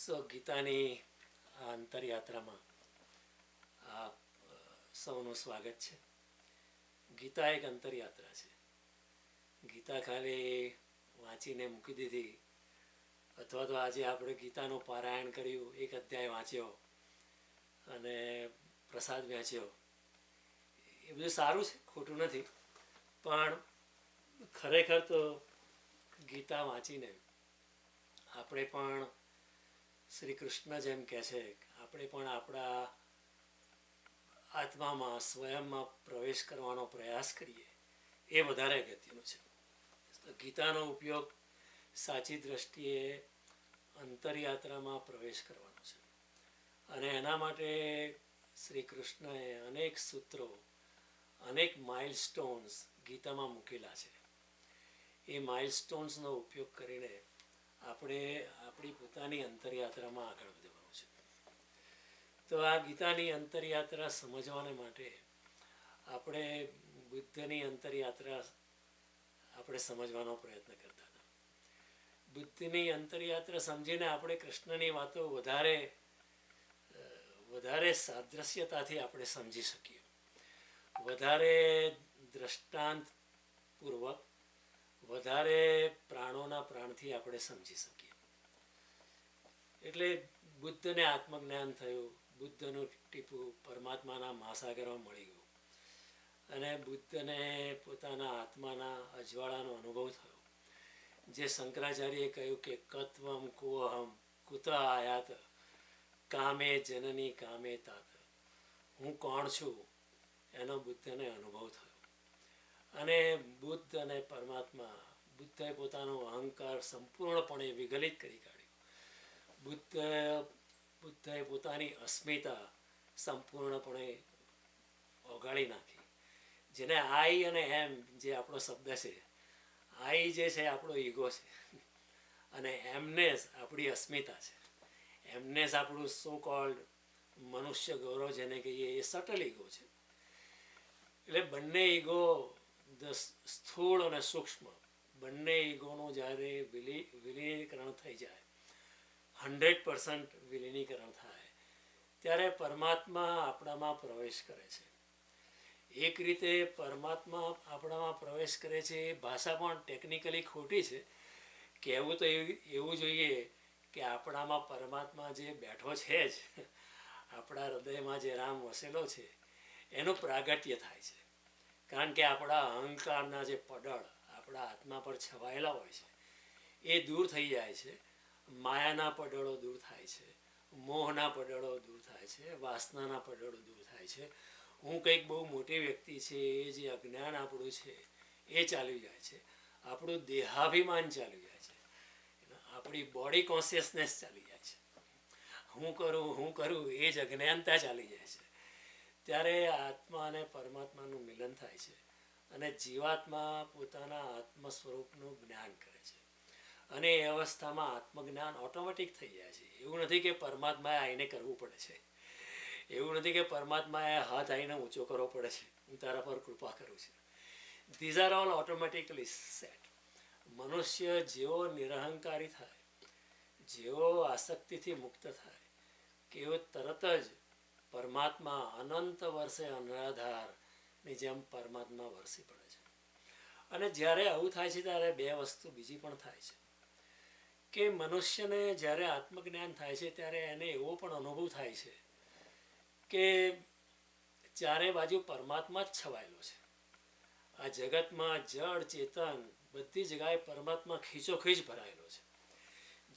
સો ગીતાની આ અંતરયાત્રામાં આપ સૌનું સ્વાગત છે. ગીતા એક અંતરયાત્રા છે. ગીતા ખાલી વાંચીને મૂકી દીધી અથવા તો આજે આપણે ગીતાનું પારાયણ કર્યું, એક અધ્યાય વાંચ્યો અને પ્રસાદ વહેંચ્યો, એ બધું સારું છે, ખોટું નથી. પણ ખરેખર તો ગીતા વાંચીને આપણે પણ શ્રી કૃષ્ણ જેમ કહે છે, આપણે પણ આપણા આત્મામાં સ્વયંમાં પ્રવેશ કરવાનો પ્રયાસ કરીએ, એ વધારે અગત્યનું છે. તો ગીતાનો ઉપયોગ સાચી દ્રષ્ટિએ અંતરયાત્રામાં પ્રવેશ કરવાનો છે. અને એના માટે શ્રી કૃષ્ણએ અનેક સૂત્રો, અનેક માઇલસ્ટોન્સ ગીતામાં મૂકેલા છે. એ માઇલસ્ટોન્સનો ઉપયોગ કરીને આપણે આપણી પોતાની અંતરયાત્રામાં આગળ વધવાનું છે. તો આ ગીતાની અંતરયાત્રા સમજવાને માટે આપણે બુદ્ધની અંતરયાત્રા આપણે સમજવાનો પ્રયત્ન કરતા હતા. બુદ્ધની અંતરયાત્રા સમજીને આપણે કૃષ્ણની વાતો વધારે સાદ્રશ્યતાથી આપણે સમજી શકીએ, વધારે દ્રષ્ટાંતપૂર્વક, વધારે પ્રાણોના પ્રાણથી આપણે સમજી શકીએ. એટલે બુદ્ધને આત્મજ્ઞાન થયું, બુદ્ધનું ટીપું પરમાત્માના મહાસાગરમાં મળી ગયું અને બુદ્ધને પોતાના આત્માના અજવાળાનો અનુભવ થયો. જે શંકરાચાર્યએ કહ્યું કે કત્વમ કોહમ કુત આયાત કામે જનની કામે તાત, હું કોણ છું એનો બુદ્ધને અનુભવ થયો. અને બુદ્ધ અને પરમાત્મા, બુદ્ધે પોતાનો અહંકાર સંપૂર્ણપણે વિગલિત કરી કાઢ્યો. બુદ્ધએ પોતાની અસ્મિતા સંપૂર્ણપણે ઓગાળી નાખી. જેને આઈ અને એમ જે આપણો શબ્દ છે, આઈ જે છે આપણો ઈગો છે અને એમનેસ આપણી અસ્મિતા છે. એમનેસ આપણું સો કોલ્ડ મનુષ્ય ગૌરવ જેને કહીએ, એ સટલ ઈગો છે. એટલે બંને ઈગો, સ્થૂળ અને સૂક્ષ્મ, બંને ઈગોનું જ્યારે વિલીનીકરણ થઈ જાય, 100% વિલીનીકરણ થાય, ત્યારે પરમાત્મા આપણામાં પ્રવેશ કરે છે. એક રીતે પરમાત્મા આપણામાં પ્રવેશ કરે છે, એ ભાષા પણ ટેકનિકલી ખોટી છે. કહેવું તો એવું જોઈએ કે આપણામાં પરમાત્મા જે બેઠો છે જ, આપણા હૃદયમાં જે રામ વસેલો છે, એનું પ્રાગટ્ય થાય છે. કારણ કે આપણા અહંકારના જે પડળ આપણા આત્મા પર છવાયેલા હોય છે, એ દૂર થઈ જાય છે. માયાના પડળો દૂર થાય છે, મોહના પડળો દૂર થાય છે, વાસનાના પડળો દૂર થાય છે. હું કંઈક બહુ મોટી વ્યક્તિ છે, એ જે અજ્ઞાન આપણું છે એ ચાલી જાય છે. આપણું દેહાભિમાન ચાલી જાય છે, આપણી બોડી કોન્શિયસનેસ ચાલી જાય છે. હું કરું એ જ અજ્ઞાનતા ચાલી જાય છે. ત્યારે આત્મા અને પરમાત્માનું મિલન થાય છે અને જીવાત્મા પોતાના આત્મ સ્વરૂપનું જ્ઞાન કરે છે. અને એ અવસ્થામાં આત્મજ્ઞાન ઓટોમેટિક થઈ જાય છે. એવું નથી કે પરમાત્માએ આઈને કરવું પડે છે, એવું નથી કે પરમાત્માએ હાથ આઈને ઊંચો કરવો પડે છે, હું તારા પર કૃપા કરું છું. These are all automatically set. મનુષ્ય જેવો નિરહંકારી થાય, જેવો આસક્તિથી મુક્ત થાય, કે એવો તરત જ પરમાત્મા અનંત વર્ષે અનરાધારની જેમ પરમાત્મા વરસી પડે છે. અને જ્યારે આવું થાય છે ત્યારે બે વસ્તુ બીજી પણ થાય છે કે મનુષ્યને જ્યારે આત્મજ્ઞાન થાય છે ત્યારે એને એવો પણ અનુભવ થાય છે કે ચારે બાજુ પરમાત્મા જ છવાયેલો છે. આ જગતમાં જળ ચેતન બધી જગ્યાએ પરમાત્મા ખીચોખીચ ભરાયેલો છે.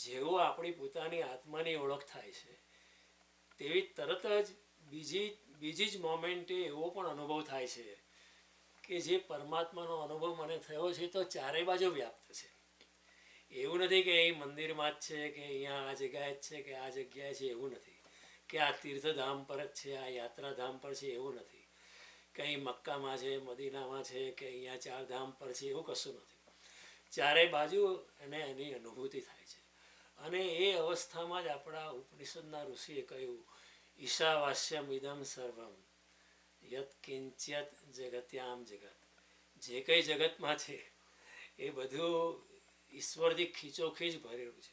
જેવો આપણી પોતાની આત્માની ઓળખ થાય છે, તેવી તરત જ બીજી જ મોમેન્ટે એવો પણ અનુભવ થાય છે કે જે પરમાત્માનો અનુભવ મને થયો છે તો ચારે બાજુ વ્યાપ્ત છે. એવું નથી કે અહીં મંદિરમાં જ છે, કે અહીંયા આ જગ્યાએ જ છે, કે આ જગ્યાએ છે, એવું નથી. કે આ તીર્થધામ પર જ છે, આ યાત્રાધામ પર છે, એવું નથી. કંઈ મક્કામાં છે, મદીનામાં છે, કે અહીંયા ચારધામ પર છે, એવું કશું નથી. ચારે બાજુ એને એની અનુભૂતિ થાય છે. અને એ અવસ્થામાં જ આપણા ઉપનિષદના ઋષિએ કહ્યું, ઈશાવાસ્યમ ઇદમ સર્વમ યત કિંચ્યત જગત્યામ જગત. જે કંઈ જગતમાં છે એ બધું ઈશ્વરથી ખીચોખીચ ભરેલું છે.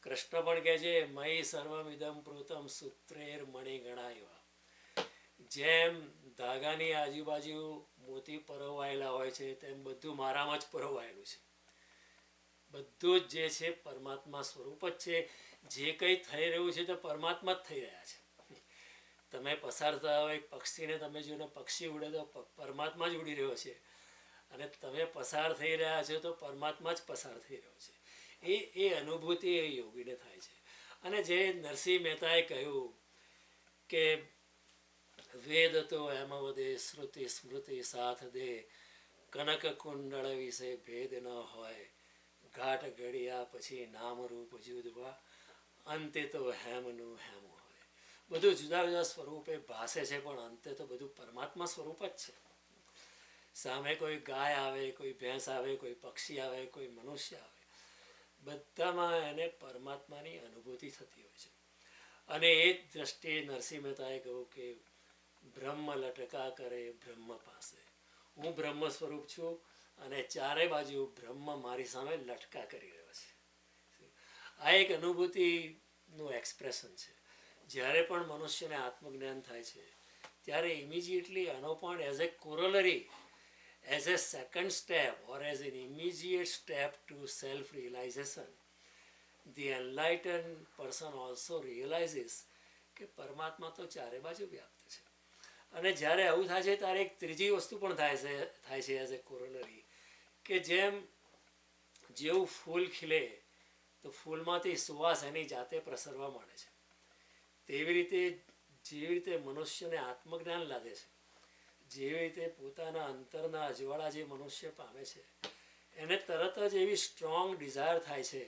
કૃષ્ણ પણ કહે છે મયી સર્વમિદમ પ્રોતમ સૂત્રેર મણિગણા એવા. જેમ ધાગાની આજુબાજુ મોતી પરોવાયેલા હોય છે તેમ બધું મારામાં જ પરોવાયેલું છે. બધું જ જે છે પરમાત્મા સ્વરૂપ જ છે. જે કંઈ થઈ રહ્યું છે તે પરમાત્મા જ થઈ રહ્યા છે. તમે પસાર થતા હોય એક પક્ષીને તમે જોઈને પક્ષી ઉડે તો પરમાત્મા જ ઉડી રહ્યો છે, અને તમે પસાર થઈ રહ્યા છો તો પરમાત્મા જ પસાર થઈ રહ્યો છે. એ અનુભૂતિ એ યોગીને થાય છે. અને જે નરસિંહ મહેતાએ કહ્યું કે વેદ તો એમ વધે શ્રુતિ સ્મૃતિ સાથ દે, કનક કુંડળ વિશે ભેદ ન હોય, ઘાટ ઘડિયા પછી નામ રૂપ જુદવા, અંતે તો હેમનું હેમ હોય. બધું જુદા જુદા સ્વરૂપે ભાસે છે પણ અંતે તો બધું પરમાત્મા સ્વરૂપ જ છે. સામે કોઈ ગાય આવે, કોઈ ભેંસ આવે, કોઈ પક્ષી આવે, કોઈ મનુષ્ય આવે, બધામાં એને પરમાત્માની અનુભૂતિ થતી હોય છે. અને એ જ દ્રષ્ટિએ નરસિંહ મહેતાએ કહ્યું કે બ્રહ્મ લટકા કરે બ્રહ્મ પાસે. હું બ્રહ્મ સ્વરૂપ છું અને ચારે બાજુ બ્રહ્મ મારી સામે લટકા કરી રહ્યો છે. આ એક અનુભૂતિનું એક્સપ્રેશન છે. જ્યારે પણ મનુષ્યને આત્મજ્ઞાન થાય છે ત્યારે ઇમિજિએટલી આનો પણ as a corollary, as a second step or as an immediate step to self realization, the enlightened person also realizes કે પરમાત્મા તો ચારે બાજુ વ્યાપ્ત છે. અને જ્યારે આવું થાય છે ત્યારે એક ત્રીજી વસ્તુ પણ થાય છે એઝ એ કોરોલરી, કે જેવું ફૂલ ખીલે તો ફૂલમાંથી સુવાસ એની જાતે પ્રસરવા માંડે છે. જેવી રીતે મનુષ્યને આત્મજ્ઞાન લાગે છે, જેવી રીતે પોતાના અંતરના અજવાળા જે મનુષ્ય પામે છે, એને તરત જ એવી સ્ટ્રોંગ ડિઝાયર થાય છે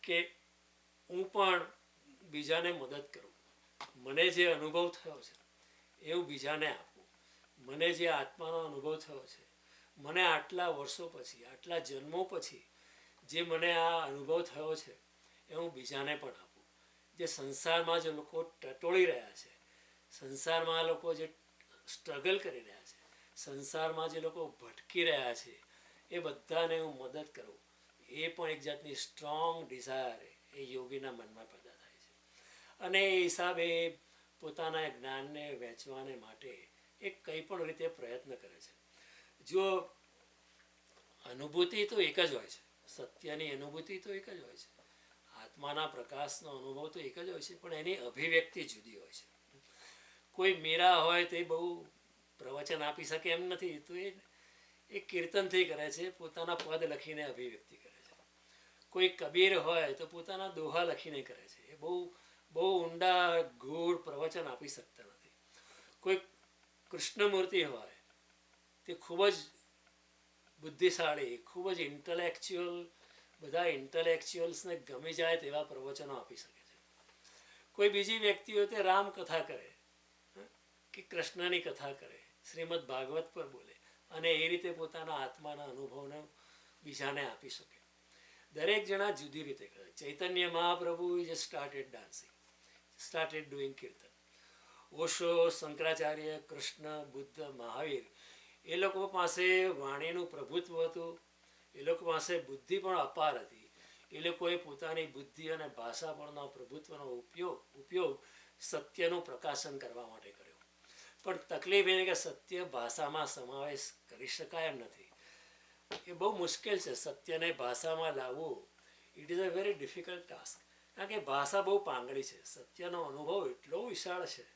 કે હું પણ બીજાને મદદ કરું, મને જે અનુભવ થયો છે એવું બીજાને આપું, મને જે આત્માનો અનુભવ થયો છે, મને આટલા વર્ષો પછી, આટલા જન્મો પછી જે મને આ અનુભવ થયો છે એ હું બીજાને પણ આપું. જે સંસારમાં જે લોકો ટટોળી રહ્યા છે, સંસારમાં લોકો જે સ્ટ્રગલ કરી રહ્યા છે, સંસારમાં જે લોકો ભટકી રહ્યા છે, એ બધાને હું મદદ કરું, એ પણ એક જાતની સ્ટ્રોંગ ડિઝાયર એ યોગીના મનમાં પેદા થાય છે. અને એ હિસાબે પોતાના જ્ઞાનને વહેંચવાને માટે એ કંઈ પણ રીતે પ્રયત્ન કરે છે. જો અનુભૂતિ તો એક જ હોય છે, સત્યની અનુભૂતિ તો એક જ હોય છે, આત્માના પ્રકાશનો અનુભવ તો એક જ હોય છે, પણ એની અભિવ્યક્તિ જુદી હોય છે. કોઈ મીરા હોય તે બહુ પ્રવચન આપી શકે એમ નથી, તો એ કીર્તનથી કરે છે, પોતાના પદ લખીને અભિવ્યક્તિ કરે છે. કોઈ કબીર હોય તો પોતાના દોહા લખીને કરે છે. એ બહુ ઊંડા ગૂઢ પ્રવચન આપી શકતા નથી. કોઈ કૃષ્ણમૂર્તિ હોય તે ખૂબ જ બુદ્ધિશાળી, ખૂબ જ ઇન્ટલેક્ચ્યુઅલ, બધા ઇન્ટલેક્ચ્યુઅલ્સને ગમી જાય તેવા પ્રવચનો આપી શકે છે. કોઈ બીજી વ્યક્તિઓ તે રામકથા કરે કે કૃષ્ણની કથા કરે, શ્રીમદ ભાગવત પર બોલે અને એ રીતે પોતાના આત્માના અનુભવને બીજાને આપી શકે. દરેક જણા જુદી રીતે કરે. Chaitanya Mahaprabhu just started dancing, started doing kirtan. Osho, Shankaracharya, Krishna, Buddha, Mahavir, એ લોકો પાસે વાણીનું પ્રભુત્વ હતું, એ લોકો પાસે બુદ્ધિ પણ અપાર હતી. એ લોકોએ પોતાની બુદ્ધિ અને ભાષા પણનો પ્રભુત્વનો ઉપયોગ સત્યનું પ્રકાશન કરવા માટે કર્યો. પણ તકલીફ એ કે સત્ય ભાષામાં સમાવેશ કરી શકાય એમ નથી. એ બહુ મુશ્કેલ છે સત્યને ભાષામાં લાવવું. It is a very difficult task. કારણ કે ભાષા બહુ પાંગળી છે. સત્યનો અનુભવ એટલો વિશાળ છે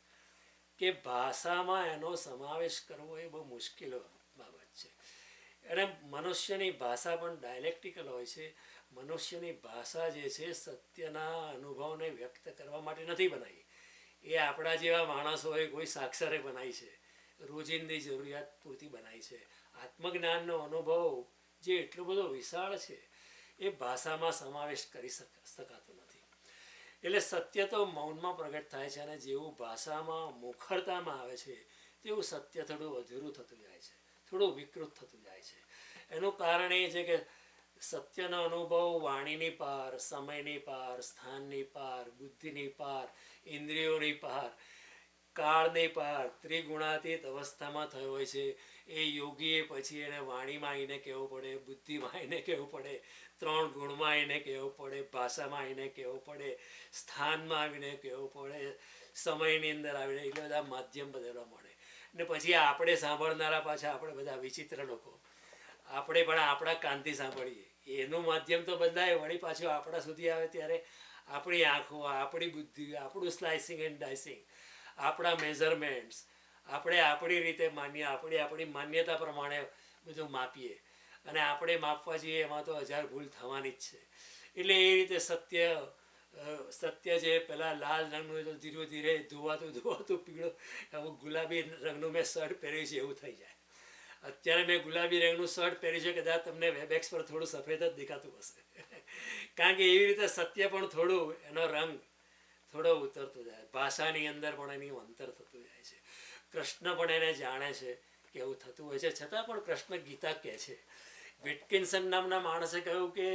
કે ભાષામાં એનો સમાવેશ કરવો એ બહુ મુશ્કેલ બાબત છે. અને મનુષ્યની ભાષા પણ ડાયલેક્ટિકલ હોય છે. મનુષ્યની ભાષા જે છે સત્યના અનુભવને વ્યક્ત કરવા માટે નથી બનાવી. એ આપણા જેવા માણસોએ કોઈ સાક્ષરે બનાવી છે, રોજિંદી જરૂરિયાત પૂરતી બનાવી છે. આત્મજ્ઞાનનો અનુભવ જે એટલો બધો વિશાળ છે એ ભાષામાં સમાવેશ કરી શકાતો નથી. એટલે સત્ય તો મૌનમાં પ્રગટ થાય છે, અને જેવું ભાષામાં મુખરતામાં આવે છે તેવું સત્ય થોડું અધૂરું થતું જાય છે, થોડું વિકૃત થતું જાય છે. એનું કારણ એ છે કે સત્યનો અનુભવ વાણીની પાર, સમયની પાર, સ્થાનની પાર, બુદ્ધિની પાર, ઇન્દ્રિયોની પાર, કાળની પાર ત્રિગુણાતીત અવસ્થામાં થયો હોય છે. એ યોગીએ પછી એને વાણીમાં આવીને કહેવું પડે, બુદ્ધિમાં આવીને કહેવું પડે, 3 ગુણમાં આવીને કહેવું પડે, ભાષામાં આવીને કહેવું પડે, સ્થાનમાં આવીને કહેવું પડે, સમયની અંદર આવીને, એટલે બધા માધ્યમ બદલવા મળે. ને પછી આપણે સાંભળનારા પાછા આપણે બધા વિચિત્ર લોકો, આપણે પણ આપણા કાનથી સાંભળીએ, એનું માધ્યમ તો બદલાય, વળી પાછું આપણા સુધી આવે ત્યારે આપણી આંખો, આપણી બુદ્ધિ, આપણું સ્લાઇસિંગ એન્ડ ડાઇસિંગ, આપણા મેઝરમેન્ટ્સ, આપણે આપણી રીતે માનીએ, આપણી માન્યતા પ્રમાણે બધું માપીએ, અને આપણે માપવા જઈએ એમાં તો 1000 ભૂલ થવાની જ છે. એટલે એ રીતે સત્ય જે પેલા લાલ રંગનું હોય તો ધીરે ધીરે ધોવાતું પીળો, આવું ગુલાબી રંગનું મેં શર્ટ પહેર્યું છે એવું થઈ જાય. અત્યારે મેં ગુલાબી રંગનું શર્ટ પહેર્યું છે, કદાચ તમને વેબએક્સ પર થોડું સફેદ જ દેખાતું હશે. કારણ કે એવી રીતે સત્ય પણ થોડું એનો રંગ થોડો ઉતરતો જાય, ભાષાની અંદર પણ એનું અંતર થતું જાય છે. કૃષ્ણ પણ એને જાણે છે કે એવું થતું હોય છે, છતાં પણ કૃષ્ણ ગીતા કહે છે. વિટકિન્સન નામના માણસે કહ્યું કે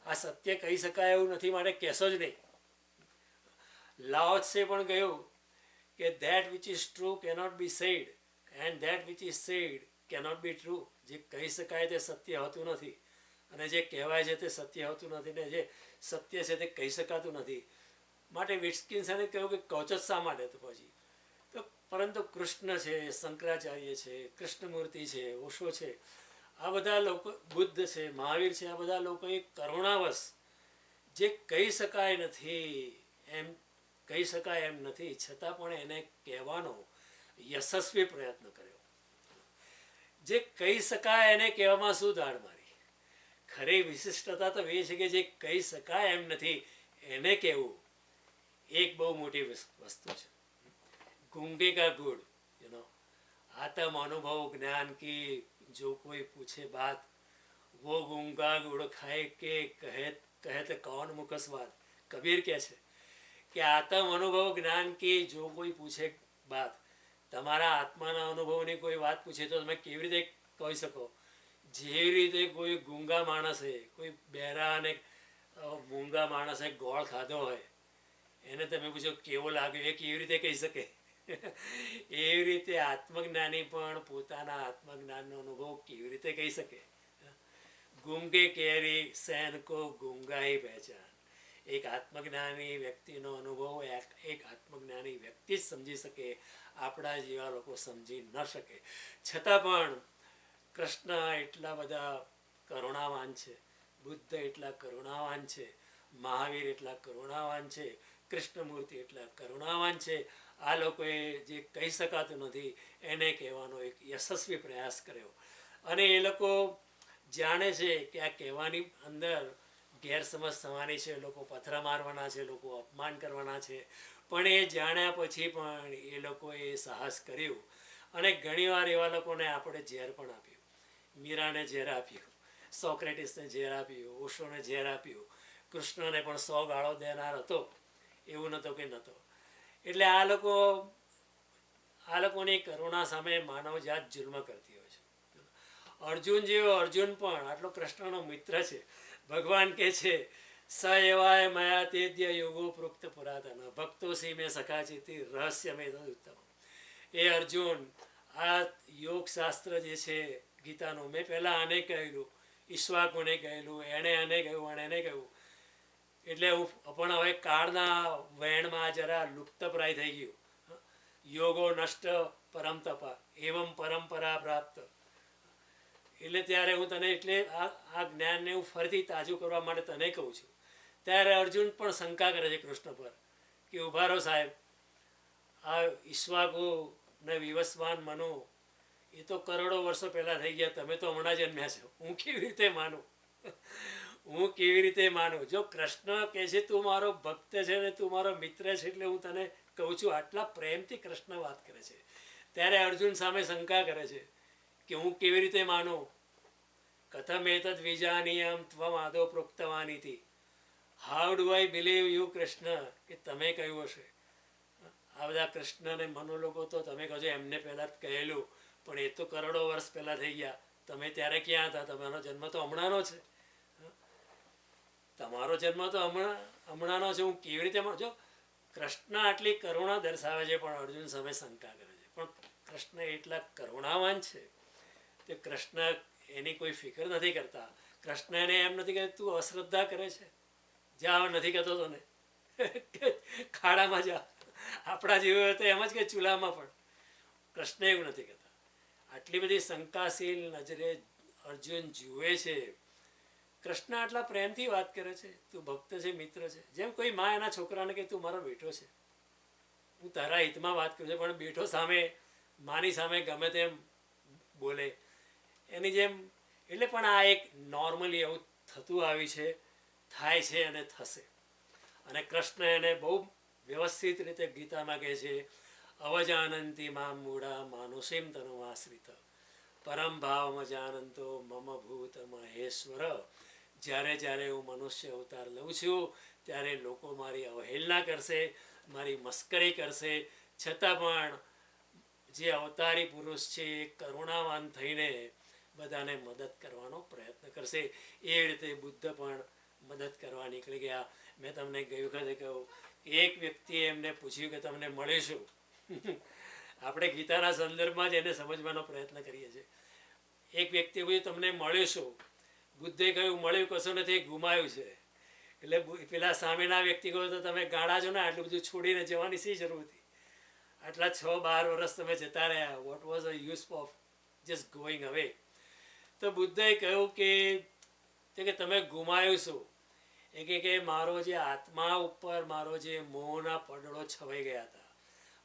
આ સત્ય કહી શકાય એવું નથી, માટે કહેશો જ નહીં. લાઓ ત્સે પણ કહ્યું કે that which is true cannot be said and that which is said cannot be true. જે કહી શકાય તે સત્ય હોતું નથી, અને જે કહેવાય છે તે સત્ય હોતું નથી, ને જે સત્ય છે તે કહી શકાતું નથી. માટે વિટકિન્સને કહ્યું કે કહો જ શા માટે? તો પછી તો પરંતુ કૃષ્ણ છે, શંકરાચાર્ય છે, કૃષ્ણમૂર્તિ છે, ઓશો છે, આ બધા લોકો, બુદ્ધ છે, મહાવીર છે, આ બધા લોકોએ કરુણાવશ જે કહી શકાય એમ નથી, છતાં પણ એને કહેવાનો યશસ્વી પ્રયત્ન કર્યો. જે કહી શકાય એને કહેવામાં શું દાડ મારી? ખરી વિશિષ્ટતા તો એ છે કે જે કહી શકાય એમ નથી એને કહેવું એક બહુ મોટી વસ્તુ છે. गूंगे का गुड़, आत्म अनुभव ज्ञान की जो कोई पूछे बात, वो गूंगा गुड़ खाए के कहत कौन मुख स्वाद. कबीर કહે છે કે આત્મ અનુભવ જ્ઞાન की जो कोई पूछे बात, તમારા આત્માના અનુભવની કોઈ વાત પૂછે તો તમે કેવી રીતે કહી શકો? જેવી રીતે કોઈ ગૂંગા માણસે, કોઈ બહેરા અને મૂંગા માણસે ગોળ ખાધો હોય, એને તમે પૂછો કેવો લાગ્યો, એ કેવી રીતે કહી શકે? એવી રીતે આત્મજ્ઞાની પણ પોતાના આત્મજ્ઞાનનો અનુભવ કેવી રીતે કહી શકે? ગૂંગે કેરી સૈન કો ગૂંગાઈ પહેચાન. એક આત્મજ્ઞાની વ્યક્તિનો અનુભવ એક આત્મજ્ઞાની વ્યક્તિ જ સમજી શકે, આપણા જેવા લોકો સમજી ન શકે. છતાં પણ કૃષ્ણ એટલા બધા કરુણાવાન છે, બુદ્ધ એટલા કરુણાવાન છે, મહાવીર એટલા કરુણાવાન છે, કૃષ્ણમૂર્તિ એટલા કરુણાવાન છે. આ લોકોએ જે કહી શકાતું નથી એને કહેવાનો એક યશસ્વી પ્રયાસ કર્યો. અને એ લોકો જાણે છે કે આ કહેવાની અંદર ગેરસમજ થવાની છે, લોકો પથરા મારવાના છે, લોકો અપમાન કરવાના છે, પણ એ જાણ્યા પછી પણ એ લોકોએ સાહસ કર્યું. અને ઘણીવાર એવા લોકોને આપણે ઝેર પણ આપ્યું. મીરાને ઝેર આપ્યું, સોક્રેટિસને ઝેર આપ્યું, ઓશોને ઝેર આપ્યું. કૃષ્ણને પણ 100 ગાળો દેનાર હતો, એવું નહોતો કે નહોતો. એટલે આ લોકોની કરુણા સામે માનવજાત જુલ્મ કરતી હોય છે. અર્જુન જેવો અર્જુન પણ આટલો કૃષ્ણનો મિત્ર છે. ભગવાન કહે છે સ એવાય મયા તેદ્ય યોગો પ્રોક્ત પુરાતન ભક્તો સી મેં સખાચિતિ રહસ્ય મેં ઉત્તમ. એ અર્જુન, આ યોગશાસ્ત્ર જે છે ગીતાનું, મેં પહેલાં આને કહેલું, ઈશ્વાકુને કહેલું, એણે આને કહ્યું, અને એને કહ્યું. એટલે હું પણ હવે કાળના વહેણમાં જરા લુપ્તપ્રાય થઈ ગયું. યોગો નષ્ટ પરમ તપા એવમ પરંપરા પ્રાપ્ત. એટલે ત્યારે હું તને આ જ્ઞાનને હું ફરીથી તાજું કરવા માટે તને કહું છું. ત્યારે અર્જુન પણ શંકા કરે છે કૃષ્ણ પર કે ઉભા રહો સાહેબ, આ ઈશ્વાકુ ને વિવસ્વાન મનુ એ તો કરોડો વર્ષો પહેલાં થઈ ગયા, તમે તો હમણાં જન્મ્યા છો, હું કેવી રીતે માનું? હું કેવી રીતે માનું? જો કૃષ્ણ કહે છે તું મારો ભક્ત છે ને તું મારો મિત્ર છે એટલે હું તને કહું છું, આટલા પ્રેમથી કૃષ્ણ વાત કરે છે. ત્યારે અર્જુન સામે શંકા કરે છે કે હું કેવી રીતે માનું? કથમ એતદ વિજાનીયમ ત્વમ આદો પ્રોક્તવાનીતિ. How do I believe you Krishna, કે તમે કહ્યું હશે. આ બધા કૃષ્ણને મનો લોકો તો તમે કહો છો એમને પહેલાં જ કહેલું, પણ એ તો કરોડો વર્ષ પહેલાં થઈ ગયા. તમે ત્યારે ક્યાં હતા? તમારો જન્મ તો હમણાંનો છે. તમારો જન્મ તો હમણાંનો છે. હું કેવી રીતે જો કૃષ્ણ આટલી કરુણા દર્શાવે છે પણ અર્જુન સામે શંકા કરે છે. પણ કૃષ્ણ એટલા કરુણાવાન છે તે કૃષ્ણ એની કોઈ ફિકર નથી કરતા. કૃષ્ણ એને એમ નથી કહેતું તું અશ્રદ્ધા કરે છે, જા નથી કહેતો તને ખાડામાં જા. આપણા જેવું તો એમ જ કે ચૂલામાં પણ. કૃષ્ણ એવું નથી કહેતા. આટલી બધી શંકાશીલ નજરે અર્જુન જુએ છે. કૃષ્ણ આટલા પ્રેમથી વાત કરે છે, તું ભક્ત છે, મિત્ર છે. જેમ કોઈ માં એના છોકરાને કે તું મારો બેટો છે, હું તારા હિતમાં વાત કરું છું. પણ બેટો સામે માની સામે ગમે તેમ બોલે એની જેમ. એટલે પણ આ એક નોર્મલી એવું થતું આવ્યું છે, થાય છે અને થશે. અને કૃષ્ણ એને બહુ વ્યવસ્થિત રીતે ગીતામાં કહે છે, અવજાનંતી મામ મૂઢા માનુષીમ તનુમાશ્રિત પરમ ભાવમાં જાનંતો મમ ભૂત મહેશ્વર. જ્યારે જ્યારે હું મનુષ્ય અવતાર લઉં છું ત્યારે લોકો મારી અવહેલના કરશે, મારી મસ્કરી કરશે, છતાં પણ જે અવતારી પુરુષ છે એ કરુણાવાન થઈને બધાને મદદ કરવાનો પ્રયત્ન કરશે. એ રીતે બુદ્ધ પણ મદદ કરવા નીકળી ગયા. મેં તમને ગઈ વખતે કહ્યું, એક વ્યક્તિએ એમને પૂછ્યું કે તમને મળીશું. આપણે ગીતાના સંદર્ભમાં જ એને સમજવાનો પ્રયત્ન કરીએ છીએ. એક વ્યક્તિએ પૂછ્યું તમને મળીશું. બુદ્ધે કહ્યું મળ્યું કશું નથી, ગુમાયું છે. એટલે પેલા સામેના વ્યક્તિ કહ્યું તો તમે ગાળા છો ને, આટલું બધું છોડીને જવાની શી જરૂર હતી? આટલા 6-12 વર્ષ તમે જતા રહ્યા. What was a use of just going અવે? તો બુદ્ધએ કહ્યું કે તમે ગુમાયું શું? એ કે મારો જે આત્મા ઉપર મારો જે મોહના પડડો છવાઈ ગયા હતા,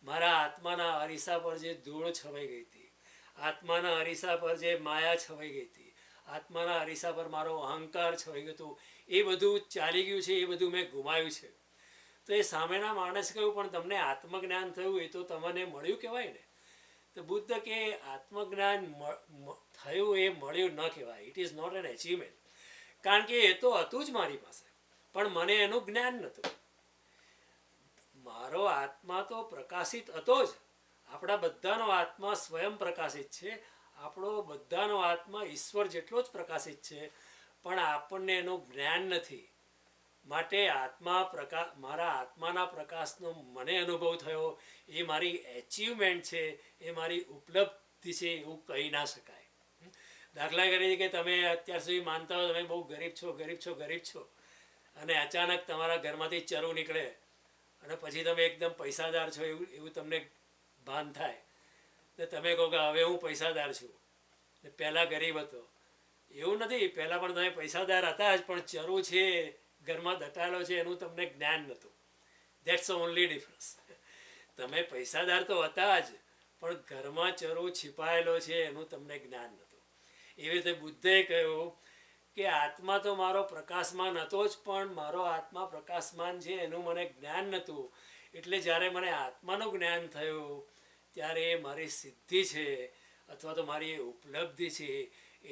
મારા આત્માના અરીસા પર જે ધૂળ છવાઈ ગઈ હતી, આત્માના અરીસા પર જે માયા છવાઈ ગઈ હતી, આત્માના અરીસા પર મારો અહંકાર છવાઈ ગયો હતો, એ બધું ચાલી ગયું છે, એ બધું મેં ગુમાવ્યું છે. તો એ સામેના માણસ કહ્યું પણ તમને આત્મજ્ઞાન થયું એ તો તમને મળ્યું કહેવાય ને. તો બુદ્ધ કે આત્મજ્ઞાન થયું એ મળ્યું ન કહેવાય. It is not an achievement. કારણ કે એ તો હતું જ મારી પાસે, પણ મને એનું જ્ઞાન નહોતું. મારો આત્મા તો પ્રકાશિત હતો જ. આપણા બધાનો આત્મા સ્વયં પ્રકાશિત છે. આપણો બધાનો આત્મા ઈશ્વર જેટલો જ પ્રકાશિત છે, પણ આપણને એનું જ્ઞાન નથી. માટે મારા આત્માના પ્રકાશનો મને અનુભવ થયો એ મારી એચિવમેન્ટ છે, એ મારી ઉપલબ્ધિ છે, એવું કહી ના શકાય. દાખલા તરીકે કે તમે અત્યાર સુધી માનતા હો તમે બહુ ગરીબ છો, ગરીબ છો, ગરીબ છો, અને અચાનક તમારા ઘરમાંથી ચરુ નીકળે અને પછી તમે એકદમ પૈસાદાર છો એવું તમને ભાન થાય. ને તમે કહો કે હવે હું પૈસાદાર છું, ને પહેલાં ગરીબ હતો. એવું નથી, પહેલાં પણ તમે પૈસાદાર હતા જ, પણ ચરુ છે ઘરમાં દટાયેલો છે એનું તમને જ્ઞાન નહોતું. That's the only difference. તમે પૈસાદાર તો હતા જ, પણ ઘરમાં ચરુ छिપાયેલો છે એનું તમને જ્ઞાન નહોતું. એવી રીતે બુદ્ધે કહ્યું કે આત્મા તો મારો પ્રકાશમાન હતો જ, પણ મારો આત્મા પ્રકાશમાન છે એનું મને જ્ઞાન નહોતું. એટલે જ્યારે મને આત્માનું જ્ઞાન થયું ત્યારે એ મારી સિદ્ધિ છે અથવા તો મારી એ ઉપલબ્ધિ છે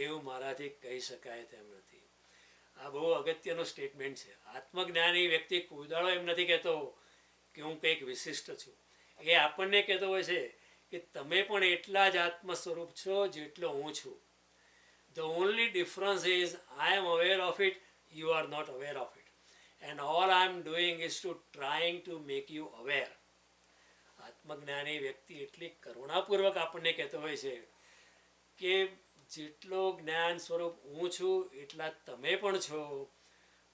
એવું મારાથી કહી શકાય તેમ નથી. આ બહુ અગત્યનું સ્ટેટમેન્ટ છે. આત્મજ્ઞાની વ્યક્તિ કુદાળો એમ નથી કહેતો કે હું કંઈક વિશિષ્ટ છું. એ આપણને કહેતો હોય છે કે તમે પણ એટલા જ આત્મ સ્વરૂપ છો જેટલો હું છું. The only difference is I am aware of it, you are not aware of it. And all I am doing is trying to make you aware. આત્મજ્ઞાની વ્યક્તિ એટલી કરુણાપૂર્વક આપણને કહેતો હોય છે કે જેટલો જ્ઞાન સ્વરૂપ હું છું એટલા તમે પણ છો,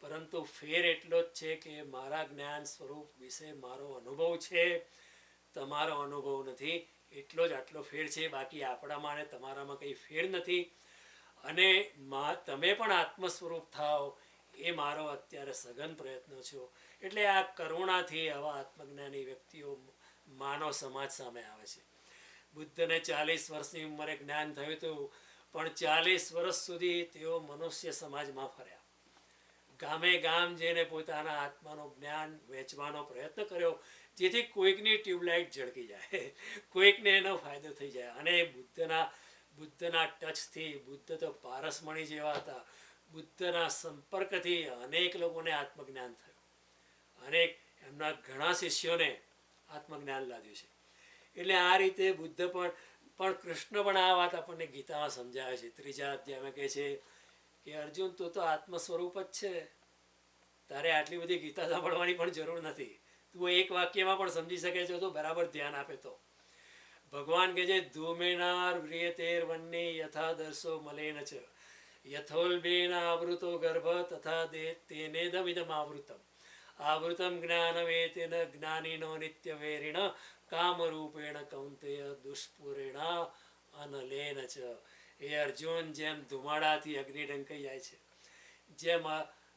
પરંતુ ફેર એટલો જ છે કે મારા જ્ઞાન સ્વરૂપ વિશે મારો અનુભવ છે, તમારો અનુભવ નથી. એટલો જ આટલો ફેર છે. બાકી આપણામાં અને તમારામાં કંઈ ફેર નથી. અને તમે પણ આત્મ સ્વરૂપ થાઓ એ મારો અત્યારે સઘન પ્રયત્ન છો. એટલે આ કરુણાથી આવા આત્મજ્ઞાની વ્યક્તિઓ માનવ સમાજ સામે આવે છે. બુદ્ધને 40 વર્ષની ઉંમરે જ્ઞાન થયું હતું, પણ 40 વર્ષ સુધી તેઓ મનુષ્ય સમાજમાં ફર્યા. ગામે ગામ જઈને પોતાના આત્માનું જ્ઞાન વેચવાનો પ્રયત્ન કર્યો, જેથી કોઈકની ટ્યુબલાઇટ ઝળકી જાય, કોઈકને એનો ફાયદો થઈ જાય. અને બુદ્ધના ટચથી, બુદ્ધ તો પારસમણી જેવા હતા, બુદ્ધના સંપર્કથી અનેક લોકોને આત્મજ્ઞાન થયું. અનેક એમના ઘણા શિષ્યોને આત્મજ્ઞાન લાદ્યું છે. એટલે આ રીતે બુદ્ધ પણ કૃષ્ણ પણ આ વાત આપણને ગીતામાં સમજાવે છે. 3જા અધ્યાયમાં કહે છે કે અર્જુન તું તો આત્મ સ્વરૂપ જ છે, તારે આટલી બધી ગીતા સાંભળવાની પણ જરૂર નથી, તું એક વાક્યમાં પણ સમજી શકે છે તો બરાબર ધ્યાન આપે તો ભગવાન કહે છે ધૂમેનાર વ્રિયતેર વન્ને યથા દર્શો મલેન છે યથોલ્બેન આવૃતો ગર્ભ તથા તેનેદમિદમ આવૃતમ આવૃતમ જ્ઞાનમેતેન જ્ઞાનીનો નિત્યવેરિણ કામરૂપેણ કૌંતેય દુષ્પુરેણ અનલેન ચ. એ અર્જુન જેમ ધુમાડાથી અગ્નિ ઢંકાઈ જાય છે, જેમ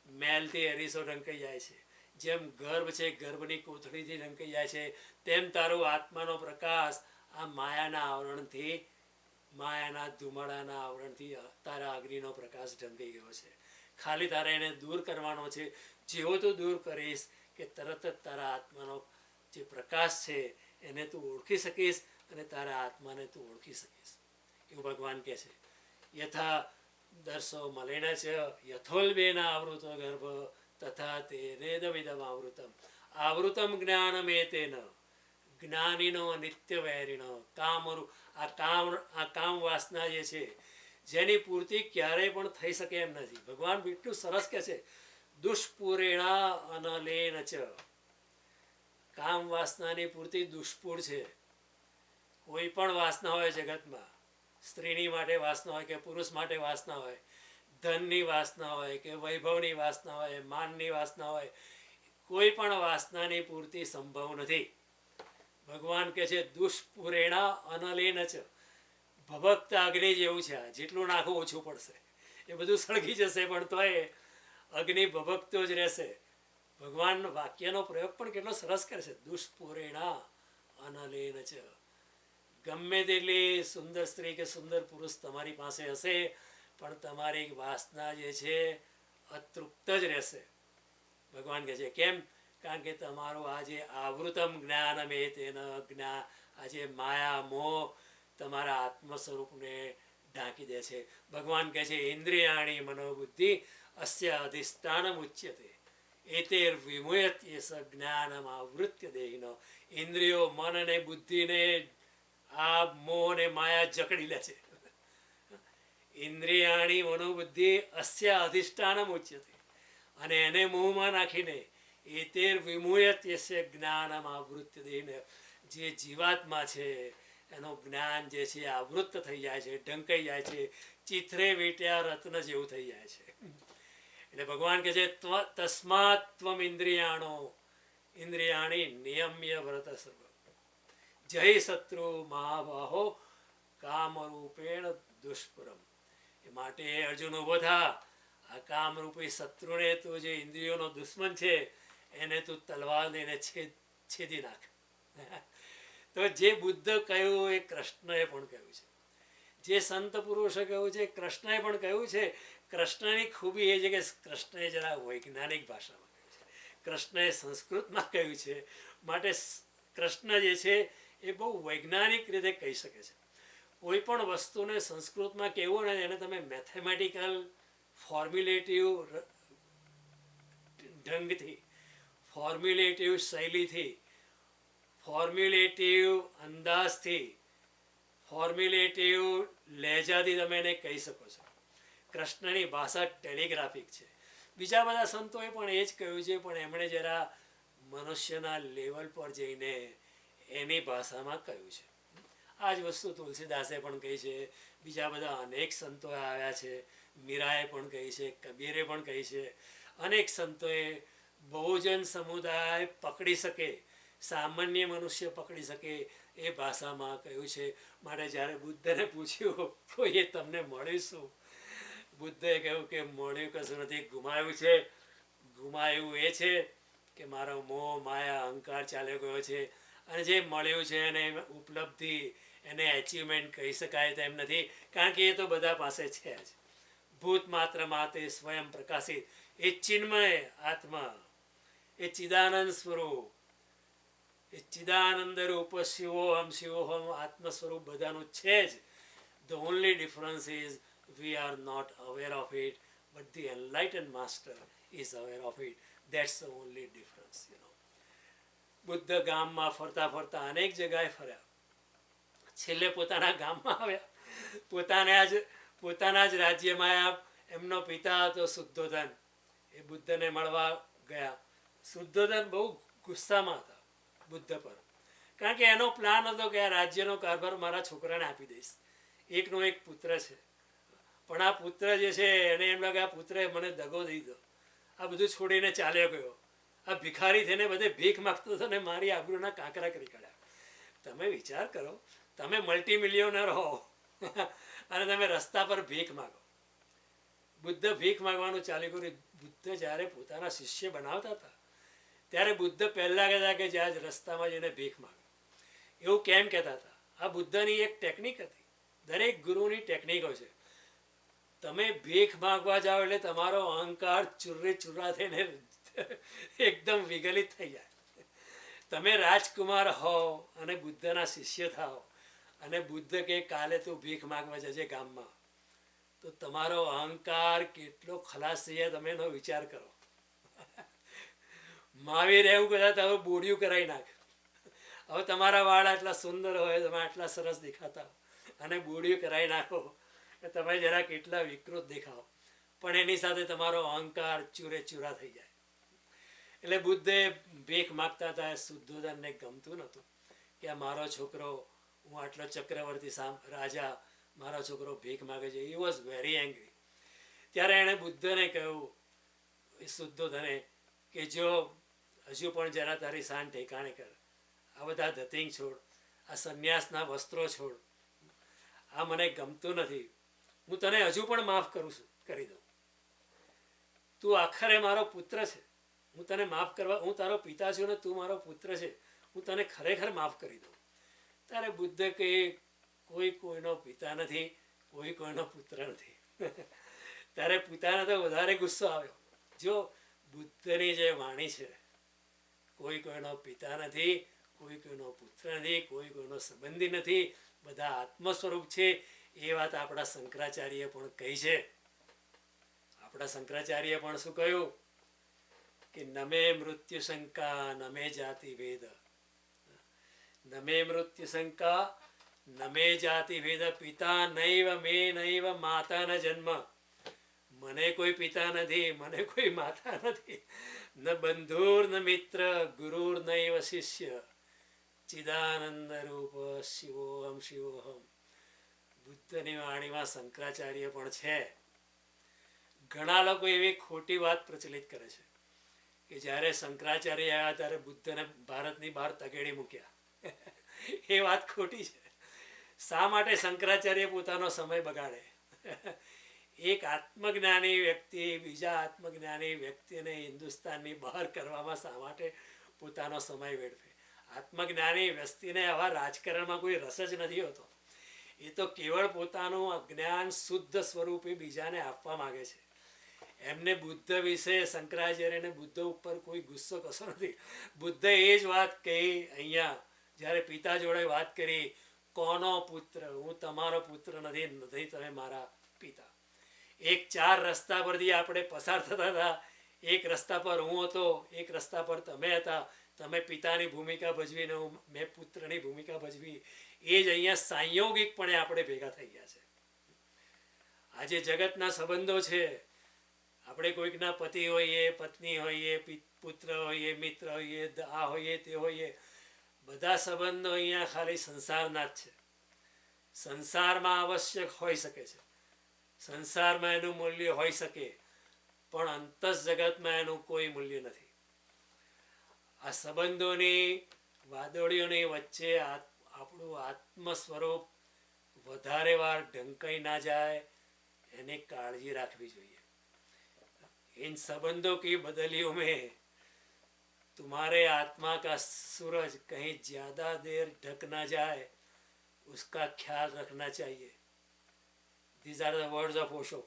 મેલથી અરીસો ઢંકાઈ જાય છે, જેમ ગર્ભ છે ગર્ભની કોથળીથી ઢંકાઈ જાય છે, તેમ તારો આત્માનો પ્રકાશ આ માયાના આવરણથી, માયાના ધુમાડાના આવરણથી તારા અગ્નિનો પ્રકાશ ઢંકાઈ ગયો છે. ખાલી તારે એને દૂર કરવાનો છે. જેવો તું દૂર કરીશ કે તરત જ તારા આત્માનો જે પ્રકાશ છે એને તું ઓળખી શકીશ અને તારા આત્માને તું ઓળખી શકીશ. એવું ભગવાન કહે છે. યથા દર્શો મલેન છે યથોલ્બેન આવૃતો ગર્ભ તથા તેનેદમિદમ આવૃતમ આવૃતમ જ્ઞાનમેતેન જ્ઞાનીનો નિત્ય વૈરીનો કામરૂ. આ કામ વાસના જે છે જેની પૂર્તિ ક્યારેય પણ થઈ શકે એમ નથી. ભગવાન એટલું સરસ કહે છે દુષ્પુરેણા અનલેન ચ. કામ વાસનાની પૂર્તિ દુષ્પુર છે. કોઈ પણ વાસના હોય જગતમાં, સ્ત્રીની માટે વાસના હોય કે પુરુષ માટે વાસના હોય, ધનની વાસના હોય કે વૈભવની વાસના હોય, માનની વાસના હોય, કોઈ પણ વાસનાની પૂર્તિ સંભવ નથી. ભગવાન કહે છે દુષ્પુરેણા અનલેન ચ. ભભકતા અગ્નિ જેવું છે. જેટલું નાખવું ઓછું પડશે. એ બધું સળગી જશે પણ તોય અગ્નિ ભભકતો જ રહેશે. ભગવાન વાક્યનો પ્રયોગ પણ કેટલો સરસ કરે છે. દુષ્પુરેણા અનલેન ચ. ગમે તેટલી સુંદર સ્ત્રી કે સુંદર પુરુષ તમારી પાસે હશે પણ તમારી વાસના જે છે અતૃપ્ત જ રહેશે. ભગવાન કહે છે કેમ? કારણ કે તમારું આ જે આવૃતમ જ્ઞાનમેતેન આ જે માયા મોહ તમારા આત્મ સ્વરૂપને ઢાંકી દે છે. ભગવાન કહે છે ઇન્દ્રિયાણી મનોબુદ્ધિ અસ્ય અધિષ્ઠાનમ ઉચ્યતે એતેર વિમુયત્યેસ જ્ઞાનમ આવૃત્ય દેહિનો. ઇન્દ્રિયો, મન અને બુદ્ધિને આ મોહ ને માયા જકડી લે છે. ઇન્દ્રિયાણી મનોબુદ્ધિ અસ્ય અધિષ્ઠાનમ ઉચ્યતે. અને એને મોહમાં નાખીને એતેર વિમુયત્યસ્ય જ્ઞાનમ આવૃત્ય દેહિનો. જે જીવાત્મા છે એનું જ્ઞાન જે છે આવૃત્ત થઈ જાય છે, ઢંકાઈ જાય છે, ચિત્રે વીટ્યા રત્ન જેવું થઈ જાય છે. એટલે ભગવાન કહે છે તસ્માત ત્વમ ઇન્દ્રિયાણી નિયમ્ય વ્રત સર્વ જય શત્રુ મહાબાહો કામરૂપેણ દુષ્પરમ. એ માટે અર્જુન ઉભો થા. આ કામરૂપી શત્રુને તું જે ઇન્દ્રિયોનો દુશ્મન છે એને તું તલવાર લઈને છેદી નાખ. તો જે બુદ્ધ કહ્યું એ કૃષ્ણએ પણ કહ્યું છે. જે સંત પુરુષે કહ્યું છે કૃષ્ણએ પણ કહ્યું છે. કૃષ્ણની ખૂબી એ છે કે કૃષ્ણએ જરા વૈજ્ઞાનિક ભાષામાં કહ્યું છે. કૃષ્ણએ સંસ્કૃતમાં કહ્યું છે. માટે કૃષ્ણ જે છે એ બહુ વૈજ્ઞાનિક રીતે કહી શકે છે. કોઈ પણ વસ્તુને સંસ્કૃતમાં કહેવું ને એને તમે મેથેમેટિકલ ફોર્મ્યુલેટિવ ઢંગથી, ફોર્મ્યુલેટિવ શૈલીથી, ફોર્મ્યુલેટિવ અંદાજથી, ફોર્મ્યુલેટિવ લહેજાથી તમે એને કહી શકો છો. કૃષ્ણની ભાષા ટેલિગ્રાફિક છે. બીજા બધા સંતોએ પણ એ જ કહ્યું છે પણ એમણે જરા મનુષ્યના લેવલ પર જઈને એની ભાષામાં કહ્યું છે. આ જ વસ્તુ તુલસીદાસે પણ કહી છે. બીજા બધા અનેક સંતોએ આવ્યા છે. મીરાએ પણ કહી છે, કબીરે પણ કહી છે. અનેક સંતોએ બહુજન સમુદાય પકડી શકે, સામાન્ય મનુષ્ય પકડી શકે એ ભાષામાં કહ્યું છે. માટે જ્યારે બુદ્ધને પૂછ્યું કોઈએ તમને મળ્યું શું? બુદ્ધે કહ્યું કે મળ્યું કશું નથી, ગુમાવ્યું છે. ગુમાવ્યું એ છે કે મારો મોહ માયા અહંકાર ચાલ્યો ગયો છે. અને જે મળ્યું છે એને ઉપલબ્ધિ, એને એચિવમેન્ટ કહી શકાય તેમ નથી. કારણ કે એ તો બધા પાસે છે જ. ભૂત માત્ર માતે સ્વયં પ્રકાશિત એ ચિન્મય આત્મા, એ ચિદાનંદ સ્વરૂપ, એ ચિદાનંદ રૂપ શિવોહમ આત્મ સ્વરૂપ બધાનું છે જ. The only difference is we are not aware of it, but the enlightened master is aware of it. That's the only difference, you know. Buddha ગામમાં ફરતા ફરતા અનેક જગ્યાએ ફર્યા. છેલ્લે પોતાના ગામમાં આવ્યા. પોતાના જ રાજ્યમાં એમનો પિતા હતો શુદ્ધોધન. એ બુદ્ધને મળવા ગયા. શુદ્ધોધન બહુ ગુસ્સામાં હતા બુદ્ધ પર, કારણ કે એનો પ્લાન હતો કે આ રાજ્યનો કારભાર મારા છોકરાને આપી દઈશ. એકનો એક પુત્ર છે, પણ આ પુત્ર જે છે એને એમ લાગે આ પુત્રએ મને દગો દઈ દીધો, આ બધું છોડીને ચાલ્યો ગયો, આ ભિખારી થઈને બધે ભીખ માગતો હતો ને મારી આબરૂના કાંકરા કરી કાઢ્યા. તમે વિચાર કરો, તમે મલ્ટી મિલિયોનર હો અને તમે રસ્તા પર ભીખ માગો. બુદ્ધ ભીખ માગવાનું ચાલુ કર્યું. બુદ્ધ જ્યારે પોતાના શિષ્ય બનાવતા હતા ત્યારે બુદ્ધ પહેલાં કહેતા કે જ્યાં રસ્તામાં જઈને ભીખ માગો. એવું કેમ કહેતા હતા? આ બુદ્ધની એક ટેકનિક હતી. દરેક ગુરુની ટેકનિકો છે. તમે ભીખ માગવા જાઓ એટલે તમારો અહંકાર ચૂર્રે ચૂરા થઈને એકદમ વિગલિત થઈ જાય. તમે રાજકુમાર હો અને બુદ્ધના શિષ્ય થાઓ અને બુદ્ધ કે કાલે તું ભીખ માગવા જજે ગામમાં, તો તમારો અહંકાર કેટલો ખલાસ થઈ જાય તમે એનો વિચાર કરો. મહાવીર એવું કહેતા હવે બોડિયું કરાવી નાખ. હવે તમારા વાળ આટલા સુંદર હોય, તમે આટલા સરસ દેખાતા અને બોડિયું કરાવી નાખો કે તમે જરા કેટલા વિકૃત દેખાઓ, પણ એની સાથે તમારો અહંકાર ચૂરે ચૂરા થઈ જાય. એટલે બુદ્ધે ભીખ માગતા હતા. શુદ્ધોધનને ગમતું નહોતું કે આ મારો છોકરો, હું આટલો ચક્રવર્તી રાજા, મારો છોકરો ભીખ માગે છે. He was very angry. ત્યારે એણે બુદ્ધને કહ્યું, શુદ્ધોધને, કે જો હજુ પણ જરા તારી શાન ઠેકાણે કર, આ બધા ધતિંગ છોડ, આ સંન્યાસના વસ્ત્રો છોડ, આ મને ગમતું નથી. હું તને હજુ પણ માફ કરી દઉં. તું આખરે મારો પુત્ર છે, હું તને માફ કરવા, હું તારો પિતા છું ને તું મારો પુત્ર છે, હું તને ખરેખર માફ કરી દઉં. ત્યારે બુદ્ધ કહે કોઈ કોઈનો પિતા નથી, કોઈ કોઈનો પુત્ર નથી. ત્યારે પિતાને તો વધારે ગુસ્સો આવ્યો. જો બુદ્ધની જે વાણી છે, કોઈ કોઈનો પિતા નથી, કોઈ કોઈનો પુત્ર નથી, કોઈ કોઈનો સંબંધી નથી, બધા આત્મ સ્વરૂપ છે. એ વાત આપણા શંકરાચાર્ય પણ કહી છે. આપણા શંકરાચાર્ય પણ શું કહ્યું કે નમે મૃત્યુ શંકા નમે જાતિ ભેદ, નમે મૃત્યુ શંકા નમે જાતિ ભેદ, પિતા નૈવ મે નૈવ માતા ન જન્મ. મને કોઈ પિતા નથી, મને કોઈ માતા નથી, ન બંધુર ન મિત્ર ગુરુર નૈવ શિષ્ય, ચિદાનંદ રૂપ શિવોહમ શિવોહમ. બુદ્ધની વાણીમાં શંકરાચાર્ય પણ છે. ઘણા લોકો એવી ખોટી વાત પ્રચલિત કરે છે કે જ્યારે શંકરાચાર્ય આવ્યા ત્યારે બુદ્ધને ભારતની બહાર તગેડી મૂક્યા. એ વાત ખોટી છે. શા માટે શંકરાચાર્ય પોતાનો સમય બગાડે? એક આત્મજ્ઞાની વ્યક્તિ બીજા આત્મજ્ઞાની વ્યક્તિને હિન્દુસ્તાનની બહાર કરવામાં શા માટે પોતાનો સમય વેડફે? આત્મજ્ઞાની વ્યક્તિને આવા રાજકારણમાં કોઈ રસ જ નથી હોતો. એ તો કેવળ પોતાનું અજ્ઞાન શુદ્ધ સ્વરૂપે બીજાને આપવા માગે છે. એમને બુદ્ધ વિશે, શંકરાચાર્યને બુદ્ધ ઉપર કોઈ ગુસ્સો કશો નથી. બુદ્ધે એ જ વાત કહી અહીંયા જ્યારે પિતા જોડે વાત કરી, કોનો પુત્ર, હું તમારો પુત્ર નથી, નથી તમે મારા પિતા. એક ચાર રસ્તા પરથી આપણે પસાર થતા હતા. એક રસ્તા પર હું હતો, એક રસ્તા પર તમે હતા. તમે પિતાની ભૂમિકા ભજવીને મેં પુત્રની ભૂમિકા ભજવી. એ જ અહીંયા સાંયોગિકપણે આપણે ભેગા થઈ ગયા છે. આજે જગતના સંબંધો છે. આપણે કોઈકના પતિ હોઈએ, પત્ની હોઈએ, પુત્ર હોઈએ, મિત્ર હોઈએ, આ હોઈએ, તે હોઈએ, બધા સંબંધો અહીંયા ખાલી સંસારના જ છે. સંસારમાં આવશ્યક હોઈ શકે છે, સંસારમાં એનું મૂલ્ય હોઈ શકે, પણ અંતસ જગતમાં એનું કોઈ મૂલ્ય નથી. આ સંબંધોની વાદળીઓની વચ્ચે આપણું આત્મ સ્વરૂપ વધારે વાર ઢંકાઈ ના જાય એની કાળજી રાખવી જોઈએ. इन संबंधों की बदलियों में तुम्हारे आत्मा का सूरज कहीं ज्यादा देर ढक ना जाए उसका ख्याल रखना चाहिए. These are the words of Osho.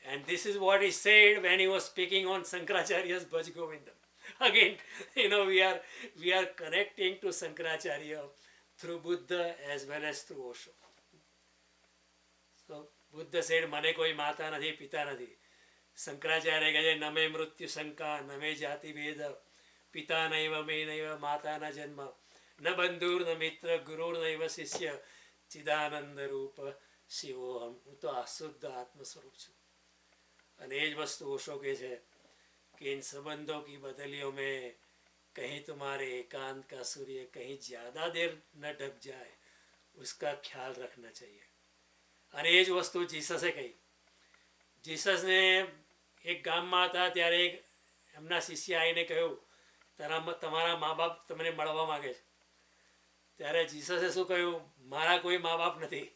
And this is what he said when he was speaking on Shankaracharya's Bhaj Govindam. Again, we are connecting to Shankaracharya through Buddha as well as through Osho. So Buddha said, મને કોઈ માતા નથી, પિતા નથી. શંકરાચાર્ય કહે છે નમે મૃત્યુ શંકા નમે જાતિ ભેદ, પિતા નૈવ મે નૈવ માતા ન જન્મ, ન બંધુર ન મિત્ર ગુરુર નૈવ શિષ્ય, ચિદાનંદ રૂપ શિવોહમ. હું તો અશુદ્ધ આત્મ સ્વરૂપ છું. અને એ જ વસ્તુ ઓશો કહે છે कि इन संबंधों की बदलियों में कहीं तुम्हारे एकांत का सूर्य कहीं ज़्यादा देर न ढक जाए, उसका ખ્યાલ रखना चाहिए. અને એ જ વસ્તુ જીસસે કહી. જીસસને એક ગામમાં હતા ત્યારે એક એમના શિષ્ય આવીને કહ્યું, તમારા મા બાપ તમને મળવા માગે છે. ત્યારે જીસસે શું કહ્યું, મારા કોઈ મા બાપ નથી.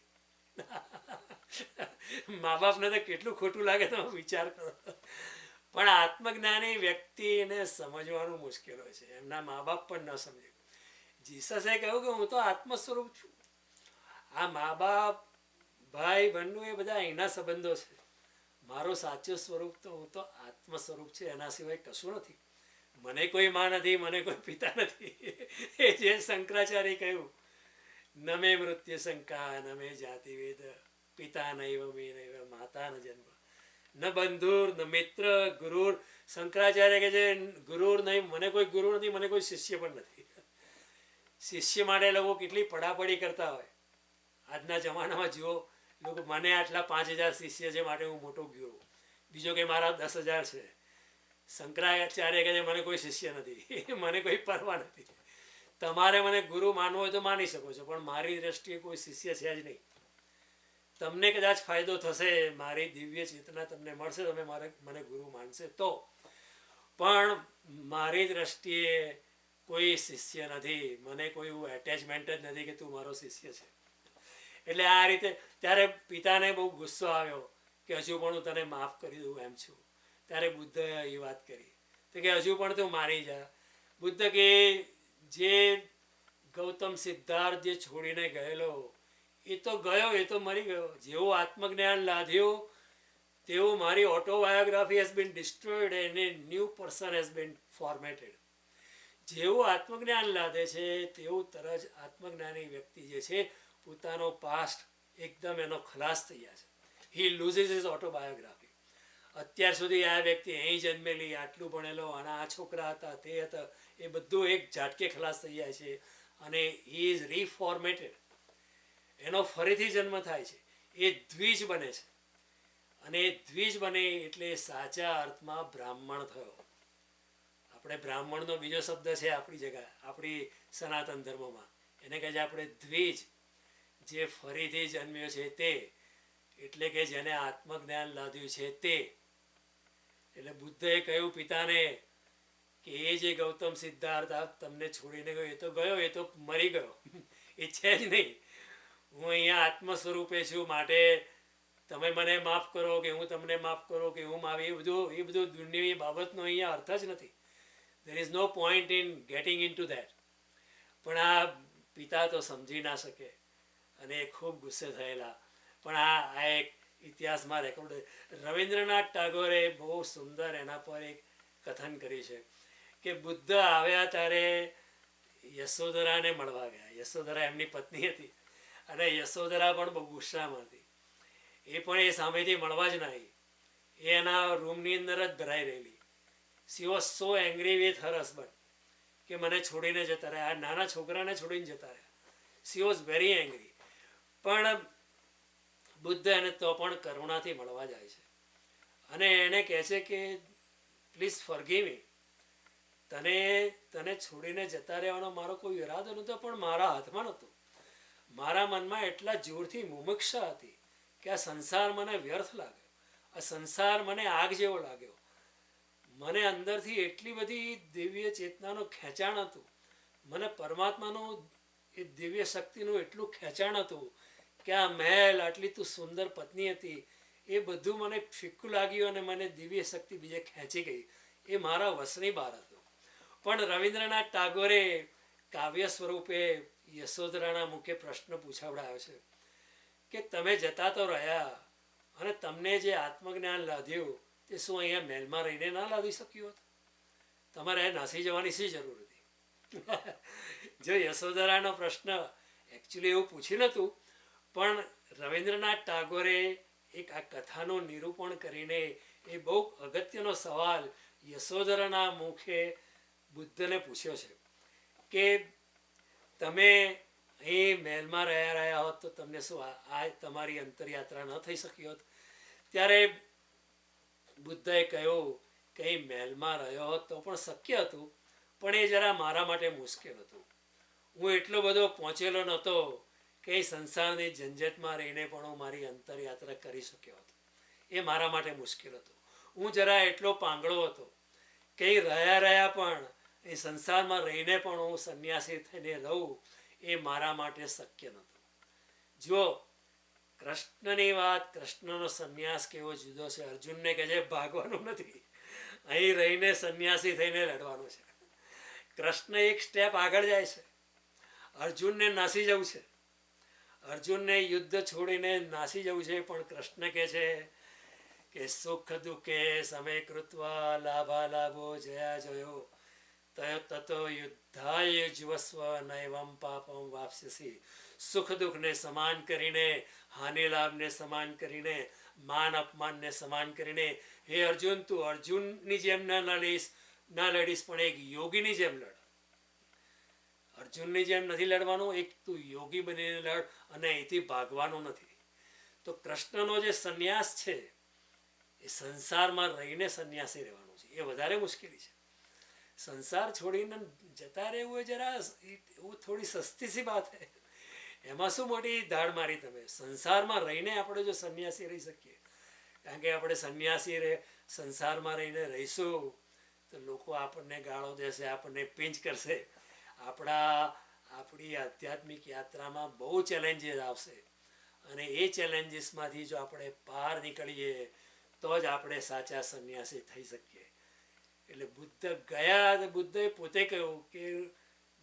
મા બાપને તો કેટલું ખોટું લાગે, તમે વિચાર કરો. પણ આત્મજ્ઞાની વ્યક્તિને સમજવાનું મુશ્કેલ હોય છે, એમના મા બાપ પણ ન સમજે. જીસસે કહ્યું કે હું તો આત્મ સ્વરૂપ છું. આ મા બાપ ભાઈ બહેનનું એ બધા એના સંબંધો છે. મારું સાચું સ્વરૂપ તો હું તો આત્મ સ્વરૂપ છે, એના સિવાય કશું નથી. મને કોઈ માં નથી, મને કોઈ પિતા નથી. એ જે શંકરાચાર્ય કહ્યું, ન મે મૃત્યુ શંકા ન મે જાતિવેદ પિતા નૈવ મે નૈવ માતા ન જન્મ ન બંધુર ન મિત્ર ગુરુર. શંકરાચાર્ય કે છે ગુરુર નહીં, મને કોઈ ગુરુ નથી, મને કોઈ શિષ્ય પણ નથી. શિષ્ય માટે લોકો કેટલી પડાપડી કરતા હોય. આજના જમાનામાં જુઓ, લોકો મને આટલા 5000 શિષ્ય છે માટે હું મોટો ગુરુ, બીજો કે મારા 10,000 છે. શંકરાચાર્ય કહે છે મને કોઈ શિષ્ય નથી, મને કોઈ પરવા નથી. તમારે મને ગુરુ માનવો હોય તો માની શકો છો, પણ મારી દ્રષ્ટિએ કોઈ શિષ્ય છે જ નહીં. તમને કદાચ ફાયદો થશે, મારી દિવ્ય ચેતના તમને મળશે, તમે મને ગુરુ માનશે તો, પણ મારી દ્રષ્ટિએ કોઈ શિષ્ય નથી. મને કોઈ એવું એટેચમેન્ટ જ નથી કે તું મારો શિષ્ય છે. એટલે આ રીતે ત્યારે પિતાને બહુ ગુસ્સો આવ્યો કે હજુ પણ હું તને માફ કરી દઉં એમ છું. ત્યારે બુદ્ધએ એ વાત કરી તો કે હજુ પણ તું મારી જા. બુદ્ધ કે જે ગૌતમ સિદ્ધાર્થ જે છોડીને ગયેલો એ તો ગયો, એ તો મરી ગયો. જેવું આત્મજ્ઞાન લાદ્યું તેવું મારી autobiography has been destroyed and a new person has been formatted. જેવું આત્મજ્ઞાન લાદે છે તેવું તરત આત્મજ્ઞાની વ્યક્તિ જે છે પોતાનો પાસ્ટ એકદમ એનો ખલાસ થઈ જાય છે. હી લૂઝિસ હિઝ ઓટોબાયોગ્રાફી. અત્યાર સુધી આ વ્યક્તિ અહીં જન્મેલી, આટલું ભણેલો, અને આ છોકરા હતા, તે હતા, એ બધું એક ઝાટકે ખલાસ થઈ જાય છે અને હી ઇઝ રીફોર્મેટેડ. એનો ફરીથી જન્મ થાય છે. એ દ્વિજ બને છે અને એ દ્વિજ બને એટલે સાચા અર્થમાં બ્રાહ્મણ થયો. આપણે બ્રાહ્મણનો બીજો શબ્દ છે આપણી જગ્યા, આપણી સનાતન ધર્મમાં એને કહે છે આપણે દ્વિજ. જે ફરીથી જન્મ્યો છે તે, એટલે કે જેને આત્મજ્ઞાન લાદ્યું છે તે. એટલે બુદ્ધએ કહ્યું પિતાને કે એ જે ગૌતમ સિદ્ધાર્થ આપ તમને છોડીને ગયો, એ તો ગયો, એ તો મરી ગયો, એ છે જ નહીં. હું અહીંયા આત્મ સ્વરૂપે છું, માટે તમે મને માફ કરો કે હું તમને માફ કરો કે હું માવી, એ બધું દુનિયાની બાબતનો અહીંયા અર્થ જ નથી. there is no point in getting into that. પણ આ પિતા તો સમજી ના શકે અને એ ખૂબ ગુસ્સે થયેલા. પણ આ એક ઇતિહાસમાં રેકોર્ડ. રવિન્દ્રનાથ ટાગોરે બહુ સુંદર એના પર એક કથન કર્યું છે કે બુદ્ધ આવ્યા ત્યારે યશોધરાને મળવા ગયા. યશોધરા એમની પત્ની હતી અને યશોધરા પણ બહુ ગુસ્સામાં હતી. એ પણ એ સામેથી મળવા જ ના આવી. એ એના રૂમની અંદર જ ભરાઈ રહેલી. She was so angry with her husband કે મને છોડીને જતા રહ્યા, આ નાના છોકરાને છોડીને જતા રહ્યા. She was very angry. પણ બુદ્ધ એને તો પણ કરુણાથી મળવા જાય છે અને એને કહે છે કે પ્લીઝ ફોરગીવ મી. તને છોડીને જતા રહેવાનો મારો કોઈ ઈરાદો નહોતો, પણ મારા હાથમાં નહોતો. મારા મનમાં એટલા જોરથી મુમુક્ષા હતી કે આ સંસાર મને વ્યર્થ લાગ્યો, આ સંસાર મને આગ જેવો લાગ્યો. મને અંદરથી એટલી બધી દિવ્ય ચેતનાનું ખેંચાણ હતું, મને પરમાત્માનું એ દિવ્ય શક્તિનું એટલું ખેંચાણ હતું કે આ મહેલ, આટલી તું સુંદર પત્ની હતી, એ બધું મને ફિક્કું લાગ્યું અને મને દિવ્ય શક્તિ બીજે ખેંચી ગઈ. એ મારા વશની બહાર હતું. પણ રવિન્દ્રનાથ ટાગોરે કાવ્ય સ્વરૂપે યશોધરાના મુખે પ્રશ્ન પૂછાવડાયો છે કે તમે જતા તો રહ્યા અને તમને જે આત્મજ્ઞાન લાદ્યું તે શું અહીંયા મહેલમાં રહીને ના લાદી શક્યું હતું? તમારે નાસી જવાની શી જરૂર હતી? જો યશોધરાનો પ્રશ્ન એકચ્યુઅલી એવું પૂછ્યું નહોતું, પણ રવિન્દ્રનાથ ટાગોરે એક આ કથાનું નિરૂપણ કરીને એ બહુ અગત્યનો સવાલ યશોધરાના મુખે બુદ્ધને પૂછ્યો છે કે તમે અહીં મહેલમાં રહ્યા હોત તો તમને શું આ તમારી અંતરયાત્રા ન થઈ શકી હોત? ત્યારે બુદ્ધએ કહ્યું કંઈ મહેલમાં રહ્યો હોત તો પણ શક્ય હતું, પણ એ જરા મારા માટે મુશ્કેલ હતું. હું એટલો બધો પહોંચેલો નહોતો કે સંસારની ઝંઝટમાં રહીને પણ હું મારી અંતરયાત્રા કરી શક્યો હતો. એ મારા માટે મુશ્કેલ હતું. હું જરા એટલો પાંગળો હતો કે રહ્યા પણ એ સંસારમાં રહીને પણ હું સંન્યાસી થઈને રહું એ મારા માટે શક્ય નહોતું. જુઓ, કૃષ્ણની વાત, કૃષ્ણનો સંન્યાસ કેવો જુદો છે. અર્જુનને કહે છે ભાગવાનું નથી, અહીં રહીને સંન્યાસી થઈને લડવાનું છે. કૃષ્ણ એક સ્ટેપ આગળ જાય છે. અર્જુનને નાસી જવું છે, અર્જુનને યુદ્ધ છોડીને નાસી જવું છે. પણ કૃષ્ણ કહે છે કે સુખ દુઃખે સમય કૃત્વા લાભા લાભો જયા જયો તતો યુદ્ધાય જીવસ્વ નૈવમ પાપમ વાપ્સ્યસી. સુખ દુઃખને સમાન કરીને, હાનિ લાભને સમાન કરીને, માન અપમાનને સમાન કરીને, હે અર્જુન, તું અર્જુનની જેમ ના લડીશ પણ એક યોગીની જેમ લડ. અર્જુનની જેમ નથી લડવાનું, એક તું યોગી બનીને લડ અને અહીંથી ભાગવાનું નથી. તો કૃષ્ણનો જે સંન્યાસ છે એ સંસારમાં રહીને સંન્યાસી રહેવાનું છે. એ વધારે મુશ્કેલી છે. સંસાર છોડીને જતા રહેવું એ જરા એવું થોડી સસ્તી સી વાત છે. એમાં શું મોટી ધાડ મારી તમે? સંસારમાં રહીને આપણે જો સંન્યાસી રહી શકીએ, કારણ કે આપણે સંન્યાસી સંસારમાં રહીને રહીશું તો લોકો આપણને ગાળો દેશે, આપણને પિંચ કરશે. આપણી આધ્યાત્મિક યાત્રામાં બહુ ચેલેન્જીસ આવશે અને એ ચેલેન્જીસમાંથી જો આપણે બહાર નીકળીએ તો જ આપણે સાચા સંન્યાસી થઈ શકીએ. એટલે બુદ્ધએ પોતે કહ્યું કે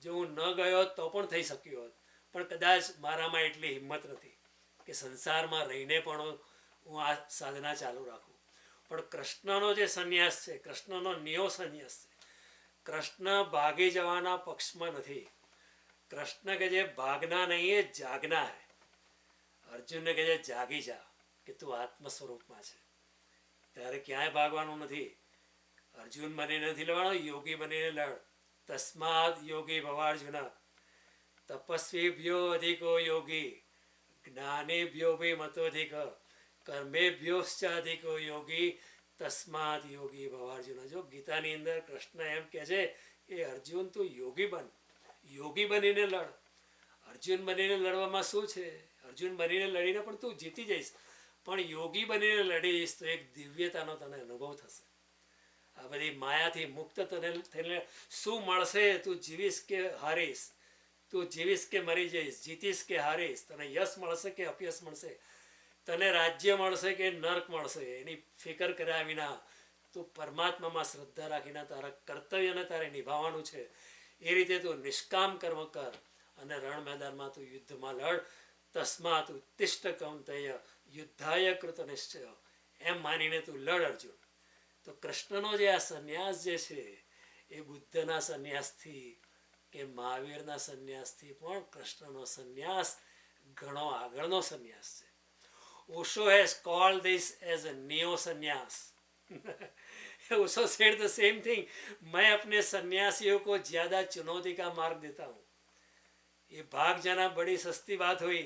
જો હું ન ગયો તો પણ થઈ શક્યો હોત, પણ કદાચ મારામાં એટલી હિંમત નથી કે સંસારમાં રહીને પણ હું આ સાધના ચાલુ રાખું. પણ કૃષ્ણનો જે સંન્યાસ છે, કૃષ્ણનો નિયો સંન્યાસ છે. કૃષ્ણ ભાગી જવાના પક્ષમાં નથી. કૃષ્ણ કે જે ભાગના નહીં એ જાગના હૈ. અર્જુનને કહે છે જાગી જા કે તું આત્મ સ્વરૂપમાં છે, ત્યારે ક્યાંય ભાગવાનું નથી. અર્જુન બનીને નથી લડવાનું, યોગી બનીને લડ. તસ્માદ યોગી ભવાર્જુન તપસ્વીભ્યો અધિકો યોગી જ્ઞાનેભ્યો ભી મતોધિક કર્મેભ્યોશ્ચ અધિકો યોગી તસ્માદ યોગી ભવાર્જુન. જો ગીતાની અંદર કૃષ્ણ એમ કહે છે કે અર્જુન તું યોગી બન, યોગી બનીને લડ. અર્જુન બનીને લડવામાં શું છે? અર્જુન બનીને લડીને પણ તું જીતી જઈશ, પણ યોગી બનીને લડીશ તો એક દિવ્યતાનો તને અનુભવ થશે. આ બધી માયાથી મુક્ત તને થઈને શું મળશે? તું જીવીશ કે હારીશ, તું જીવીશ કે મરી જઈશ, જીતીશ કે હારીશ, તને યશ મળશે કે અપયશ મળશે, તને રાજ્ય મળશે કે નર્ક મળશે, એની ફિકર કર્યા વિના તું પરમાત્મામાં શ્રદ્ધા રાખીને તારા કર્તવ્યને તારે નિભાવવાનું છે. એ રીતે તું નિષ્કામ કર્મ કર અને રણ મેદાનમાં તું યુદ્ધમાં લડ. તસ્માત ઉત્તિષ્ઠ કૌંતેય યુદ્ધાય કૃત નિશ્ચય. એમ માનીને તું લડ અર્જુન. તો કૃષ્ણનો જે આ સંન્યાસ જે છે એ બુદ્ધના સંન્યાસથી કે મહાવીરના સંન્યાસથી પણ કૃષ્ણનો સંન્યાસ ઘણો આગળનો સંન્યાસ છે. Osho has called this as a neo sannyas. Osho said the same thing. मैं अपने सन्यासियों को ज्यादा चुनौती का मार्ग देता हूँ. ये भाग जाना बड़ी सस्ती बात हुई.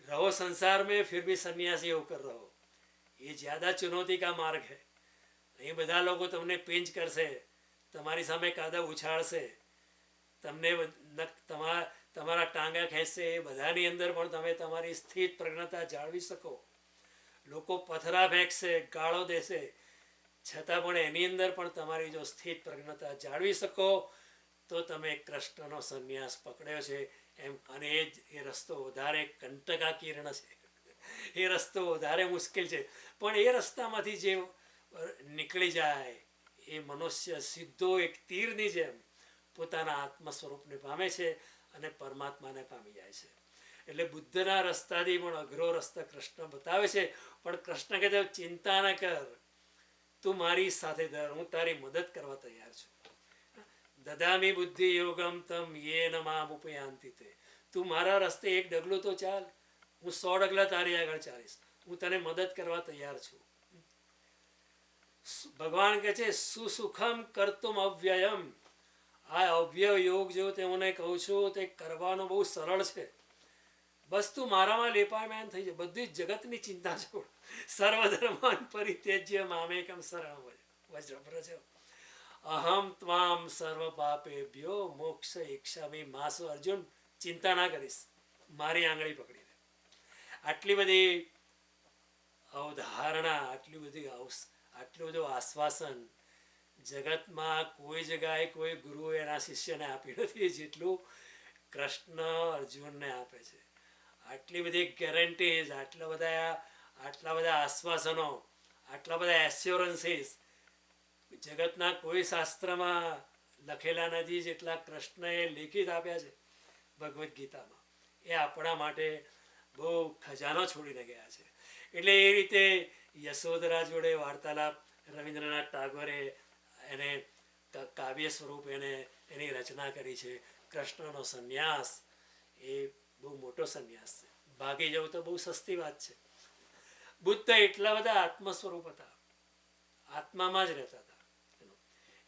रहो संसार में फिर भी सन्यासी होकर रहो. ये ज्यादा चुनौती का मार्ग है. અહીં બધા લોકો તમને પિંચ કરશે, તમારી સામે કાદવ ઉછાળશે, તમને તમારા ટાંગા ખેંચશે. એ બધાની અંદર પણ તમે તમારી સ્થિત પ્રજ્ઞતા જાળવી શકો. લોકો પથરા ફેંકશે, ગાળો દેશે, છતાં પણ એની અંદર પણ તમારી જો સ્થિત પ્રજ્ઞતા જાળવી શકો તો તમે કૃષ્ણનો સંન્યાસ પકડ્યો છે એમ. અને એ રસ્તો વધારે કંટકાકીર્ણ છે, એ રસ્તો વધારે મુશ્કેલ છે, પણ એ રસ્તામાંથી જે નીકળી જાય એ મનુષ્ય સીધો એક તીરની જેમ પોતાના આત્મ સ્વરૂપને પામે છે અને પરમાત્માને પામી જાય છે. એટલે બુદ્ધના રસ્તાથી પણ અઘરો રસ્તા કૃષ્ણ બતાવે છે. પણ કૃષ્ણ કહે છે ચિંતા ન કર, તું મારી સાથે દર, હું તારી મદદ કરવા તૈયાર છું. દદામી બુદ્ધિ યોગમ તમ યેન મામ ઉપયાન્તિ તે. તું મારા રસ્તે એક ડગલું તો ચાલ, હું 100 ડગલા તારી આગળ ચાલીશ. હું તને મદદ કરવા તૈયાર છું. ભગવાન કહે છે સુસુખમ કરતુમ અવ્યયમ. આ અવ્યય યોગ જો તે હું કહું છું તે કરવાનો બહુ સરળ છે. બસ તું મારામાં લેપાયમાન થઈ જાય. બધી જગતની ચિંતા છોડ. સર્વધર્માન પરિત્યજ્ય મામેકમ શરણમ વ્રજ. વજ્રભ્રજ અહમ ત્વામ સર્વ પાપેભ્યો મોક્ષ ઈચ્છામિ માસુ. અર્જુન, ચિંતા ના કરીશ, મારી આંગળી પકડીને. આટલી બધી અવધારણા, આટલું બધું આશ્વાસન જગતમાં કોઈ જગ્યાએ કોઈ ગુરુએ એના શિષ્યને આપી નથી જેટલું કૃષ્ણ અર્જુનને આપે છે. આટલી બધી ગેરંટીઝ, આટલા બધા આશ્વાસનો, આટલા બધા એસ્યોરન્સીસ જગતના કોઈ શાસ્ત્રમાં લખેલા નથી જેટલા કૃષ્ણએ લેખિત આપ્યા છે ભગવદ્ ગીતામાં. એ આપણા માટે બહુ ખજાનો છોડીને ગયા છે. એટલે એ રીતે યશોધરા જોડે વાર્તાલાપ રવિન્દ્રનાથ ટાગોરે એને કાવ્ય સ્વરૂપ એની રચના કરી છે. કૃષ્ણનો સંન્યાસ એ બહુ મોટો સંન્યાસ છે. ભાગી જવું તો બહુ સસ્તી વાત છે. બુદ્ધ એટલા બધા આત્મ સ્વરૂપ હતા, આત્મામાં જ રહેતા હતા.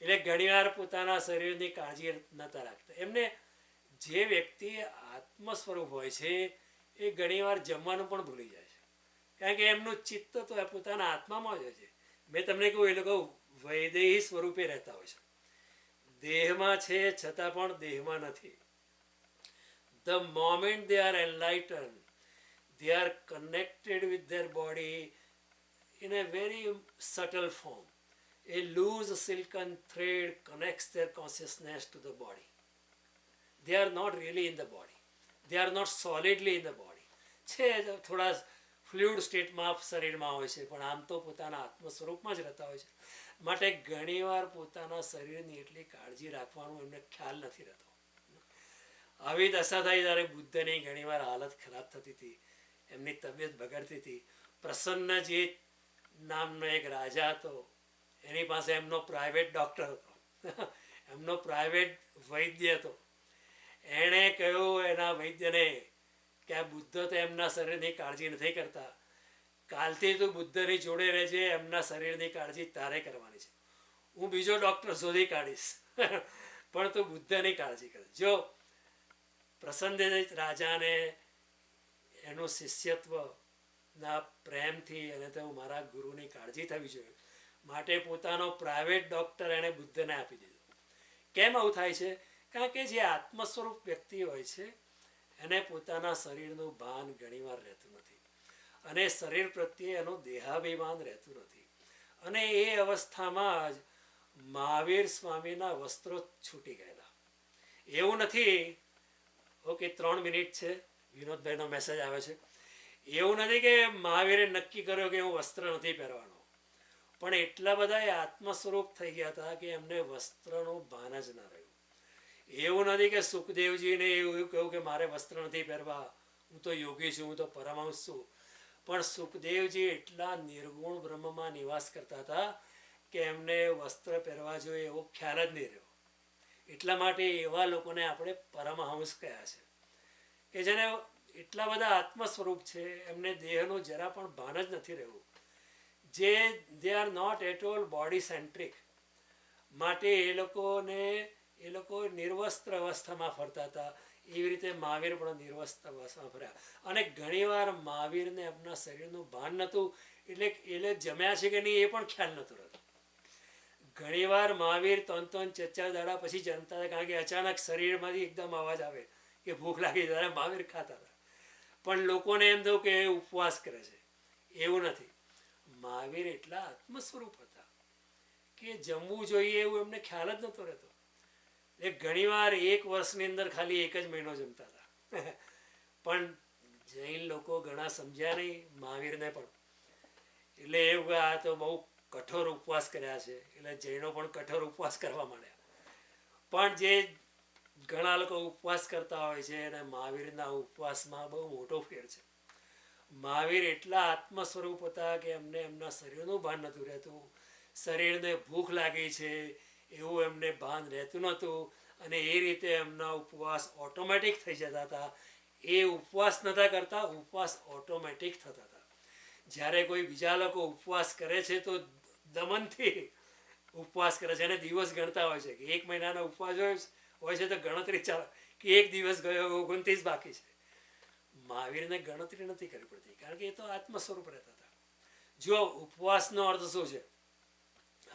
એટલે ઘણીવાર પોતાના શરીરની કાળજી નહોતા રાખતા. એમને જે વ્યક્તિ આત્મ સ્વરૂપ હોય છે એ ઘણીવાર જમવાનું પણ ભૂલી જાય છે, કારણ કે એમનું ચિત્ત તો પોતાના આત્મામાં જ હોય છે. મેં તમને કહ્યું, એ લોકો વૈદેહી સ્વરૂપે રહેતા હોય છે. દેહમાં છે છતાં પણ દેહમાં નથી. The moment they are enlightened, they are connected with their body in a very subtle form. A loose silken thread connects their consciousness to the body. They are not really in the body. They are not solidly in the body. છે થોડા fluid સ્ટેટમાં શરીરમાં હોય છે, પણ આમ તો પોતાના આત્મ સ્વરૂપમાં જ રહેતા હોય છે. માટે ઘણીવાર પોતાના શરીરની એટલી કાળજી રાખવાનું એમને ખ્યાલ નથી રહેતો. આવી દશા થાય ત્યારે બુદ્ધની ઘણીવાર હાલત ખરાબ થતી હતી, એમની તબિયત બગડતી હતી. પ્રસન્નજીત નામનો એક રાજા હતો, એની પાસે એમનો પ્રાઇવેટ ડૉક્ટર હતો, એમનો પ્રાઇવેટ વૈદ્ય હતો. એણે કહ્યું એના વૈદ્યને કે આ બુદ્ધ તો એમના શરીરની કાળજી નથી કરતા, કાલથી તું બુદ્ધની જોડે રહેજે, એમના શરીરની કાળજી તારે કરવાની છે. હું બીજો ડૉક્ટર શોધી કાઢીશ, પણ તું બુદ્ધની કાળજી કર. જો પ્રસન્નજીત રાજાને એનું શિષ્યત્વના પ્રેમથી અને તો મારા ગુરુની કાળજી થવી જોઈએ માટે પોતાનો પ્રાઇવેટ ડૉક્ટર એણે બુદ્ધને આપી દીધો. કેમ આવું થાય છે? કારણ કે જે આત્મ સ્વરૂપ વ્યક્તિ હોય છે એને પોતાના શરીરનું ભાન ઘણીવાર રહેતું નથી, અને શરીર પ્રત્યે એનું દેહાભિમાન રહેતું નથી. અને એ અવસ્થામાં જ મહાવીર સ્વામીના વસ્ત્રો છૂટી ગયેલા. એવું નથી, ઓકે 3 મિનિટ છે, વિનોદભાઈનો મેસેજ આવે છે. એવું નથી કે મહાવીરે નક્કી કર્યો કે હું વસ્ત્ર નથી પહેરવાનો, પણ એટલા બધા એ આત્મ સ્વરૂપ થઈ ગયા હતા કે એમને વસ્ત્રનું ભાન જ ના રહ્યું. એવું નથી કે સુખદેવજીને એવું કહ્યું કે મારે વસ્ત્ર નથી પહેરવા, હું તો યોગી છું, હું તો પરમહંસ છું. પણ સુખદેવજી એટલા નિર્ગુણ બ્રહ્મમાં નિવાસ કરતા હતા કે એમને વસ્ત્ર પહેરવા જોઈએ એવો ખ્યાલ જ નહીં રહ્યો. એટલા માટે એવા લોકોને આપણે પરમહંસ કહ્યા છે, કે જેને એટલા બધા આત્મ સ્વરૂપ છે, એમને દેહનું જરા પણ ભાન જ નથી રહ્યું. જે they are not at all body centric. માટે એ લોકો નિર્વસ્ત્ર અવસ્થામાં ફરતા હતા. એવી રીતે મહાવીર પણ નિર્વસ્ત્ર અવસ્થામાં ફર્યા. અને ઘણીવાર મહાવીરને એમના શરીરનું ભાન નહોતું, એટલે જમ્યા છે કે નહીં એ પણ ખ્યાલ નહોતો રહેતો. ઘણીવાર મહાવીર 3-4 દાડા પછી જમતા હતા, કારણ કે અચાનક શરીરમાંથી એકદમ અવાજ આવે કે ભૂખ લાગી, ત્યારે મહાવીર ખાતા હતા. પણ લોકોને એમ થયું કે એ ઉપવાસ કરે છે. એવું નથી. મહાવીર એટલા આત્મ સ્વરૂપ હતા કે જમવું જોઈએ એવું એમને ખ્યાલ જ નહોતો રહેતો. એ ઘણીવાર 1 વર્ષની અંદર ખાલી 1 જ મહિનો જમતા હતા. પણ જૈન લોકો ઘણા સમજ્યા નહીં મહાવીરને પણ, એટલે એવું આ તો બહુ કઠોર ઉપવાસ કર્યા છે, એટલે જૈનો પણ કઠોર ઉપવાસ કરવા માંડ્યા. પણ જે ઘણા લોકો ઉપવાસ કરતા હોય છે અને મહાવીરના ઉપવાસમાં બહુ મોટો ફેર છે. મહાવીર એટલા આત્મ સ્વરૂપ હતા કે એમને એમના શરીરનું ભાન નહોતું રહેતું. શરીરને ભૂખ લાગી છે એવું એમને ભાન રહેતું નહોતું, અને એ રીતે એમના ઉપવાસ ઓટોમેટિક થઈ જતા હતા. એ ઉપવાસ નહોતા કરતા, ઉપવાસ ઓટોમેટિક થતા હતા. જ્યારે કોઈ બીજા લોકો ઉપવાસ કરે છે તો દમનથી ઉપવાસ કરે છે, અને દિવસ ગણતા હોય છે કે 1 મહિનાનો ઉપવાસ હોય છે તો ગણતરી ચાલે કે 1 દિવસ ગયો, 29 બાકી છે. મહાવીરને ગણતરી નથી કરવી પડતી, કારણ કે એ તો આત્મ સ્વરૂપ રહેતા હતા. જો ઉપવાસનો અર્થ શું છે?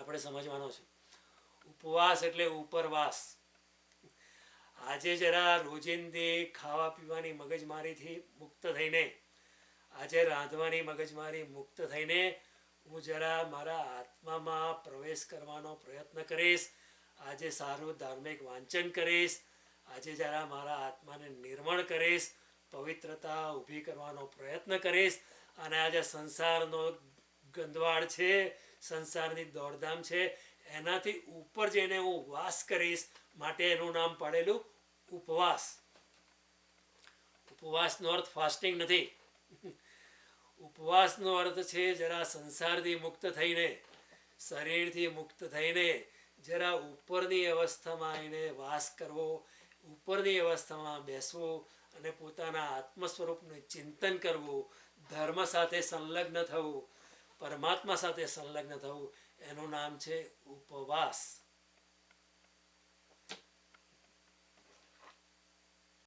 આપણે સમજવાનો છે. ઉપવાસ એટલે ઉપરવાસ. આજે જરા રોજિંદી ખાવા પીવાની મગજમારીથી મુક્ત થઈને, આજે રાંધવાની મગજમારી મુક્ત થઈને હું જરા મારા આત્મામાં પ્રવેશ કરવાનો પ્રયત્ન કરીશ. આજે સારું ધાર્મિક વાંચન કરીશ. આજે જરા મારા આત્માને નિર્મળ કરીશ, પવિત્રતા ઊભી કરવાનો પ્રયત્ન કરીશ. અને આજે સંસારનો ગંદવાડ છે, સંસારની દોડધામ છે, એનાથી ઉપર જઈને હું વાસ કરીશ. માટે એનું નામ પાડેલું ઉપવાસ. ઉપવાસનો અર્થ ફાસ્ટિંગ નથી. ઉપવાસનો અર્થ છે જરા સંસારથી મુક્ત થઈને, શરીરથી મુક્ત થઈને જરા ઉપરની અવસ્થામાં આવીને વાસ કરવો, ઉપરની અવસ્થામાં બેસવું અને પોતાના આત્મ સ્વરૂપનું ચિંતન કરવું, ધર્મ સાથે સંલગ્ન થવું, પરમાત્મા સાથે સંલગ્ન થવું, એનું નામ છે ઉપવાસ.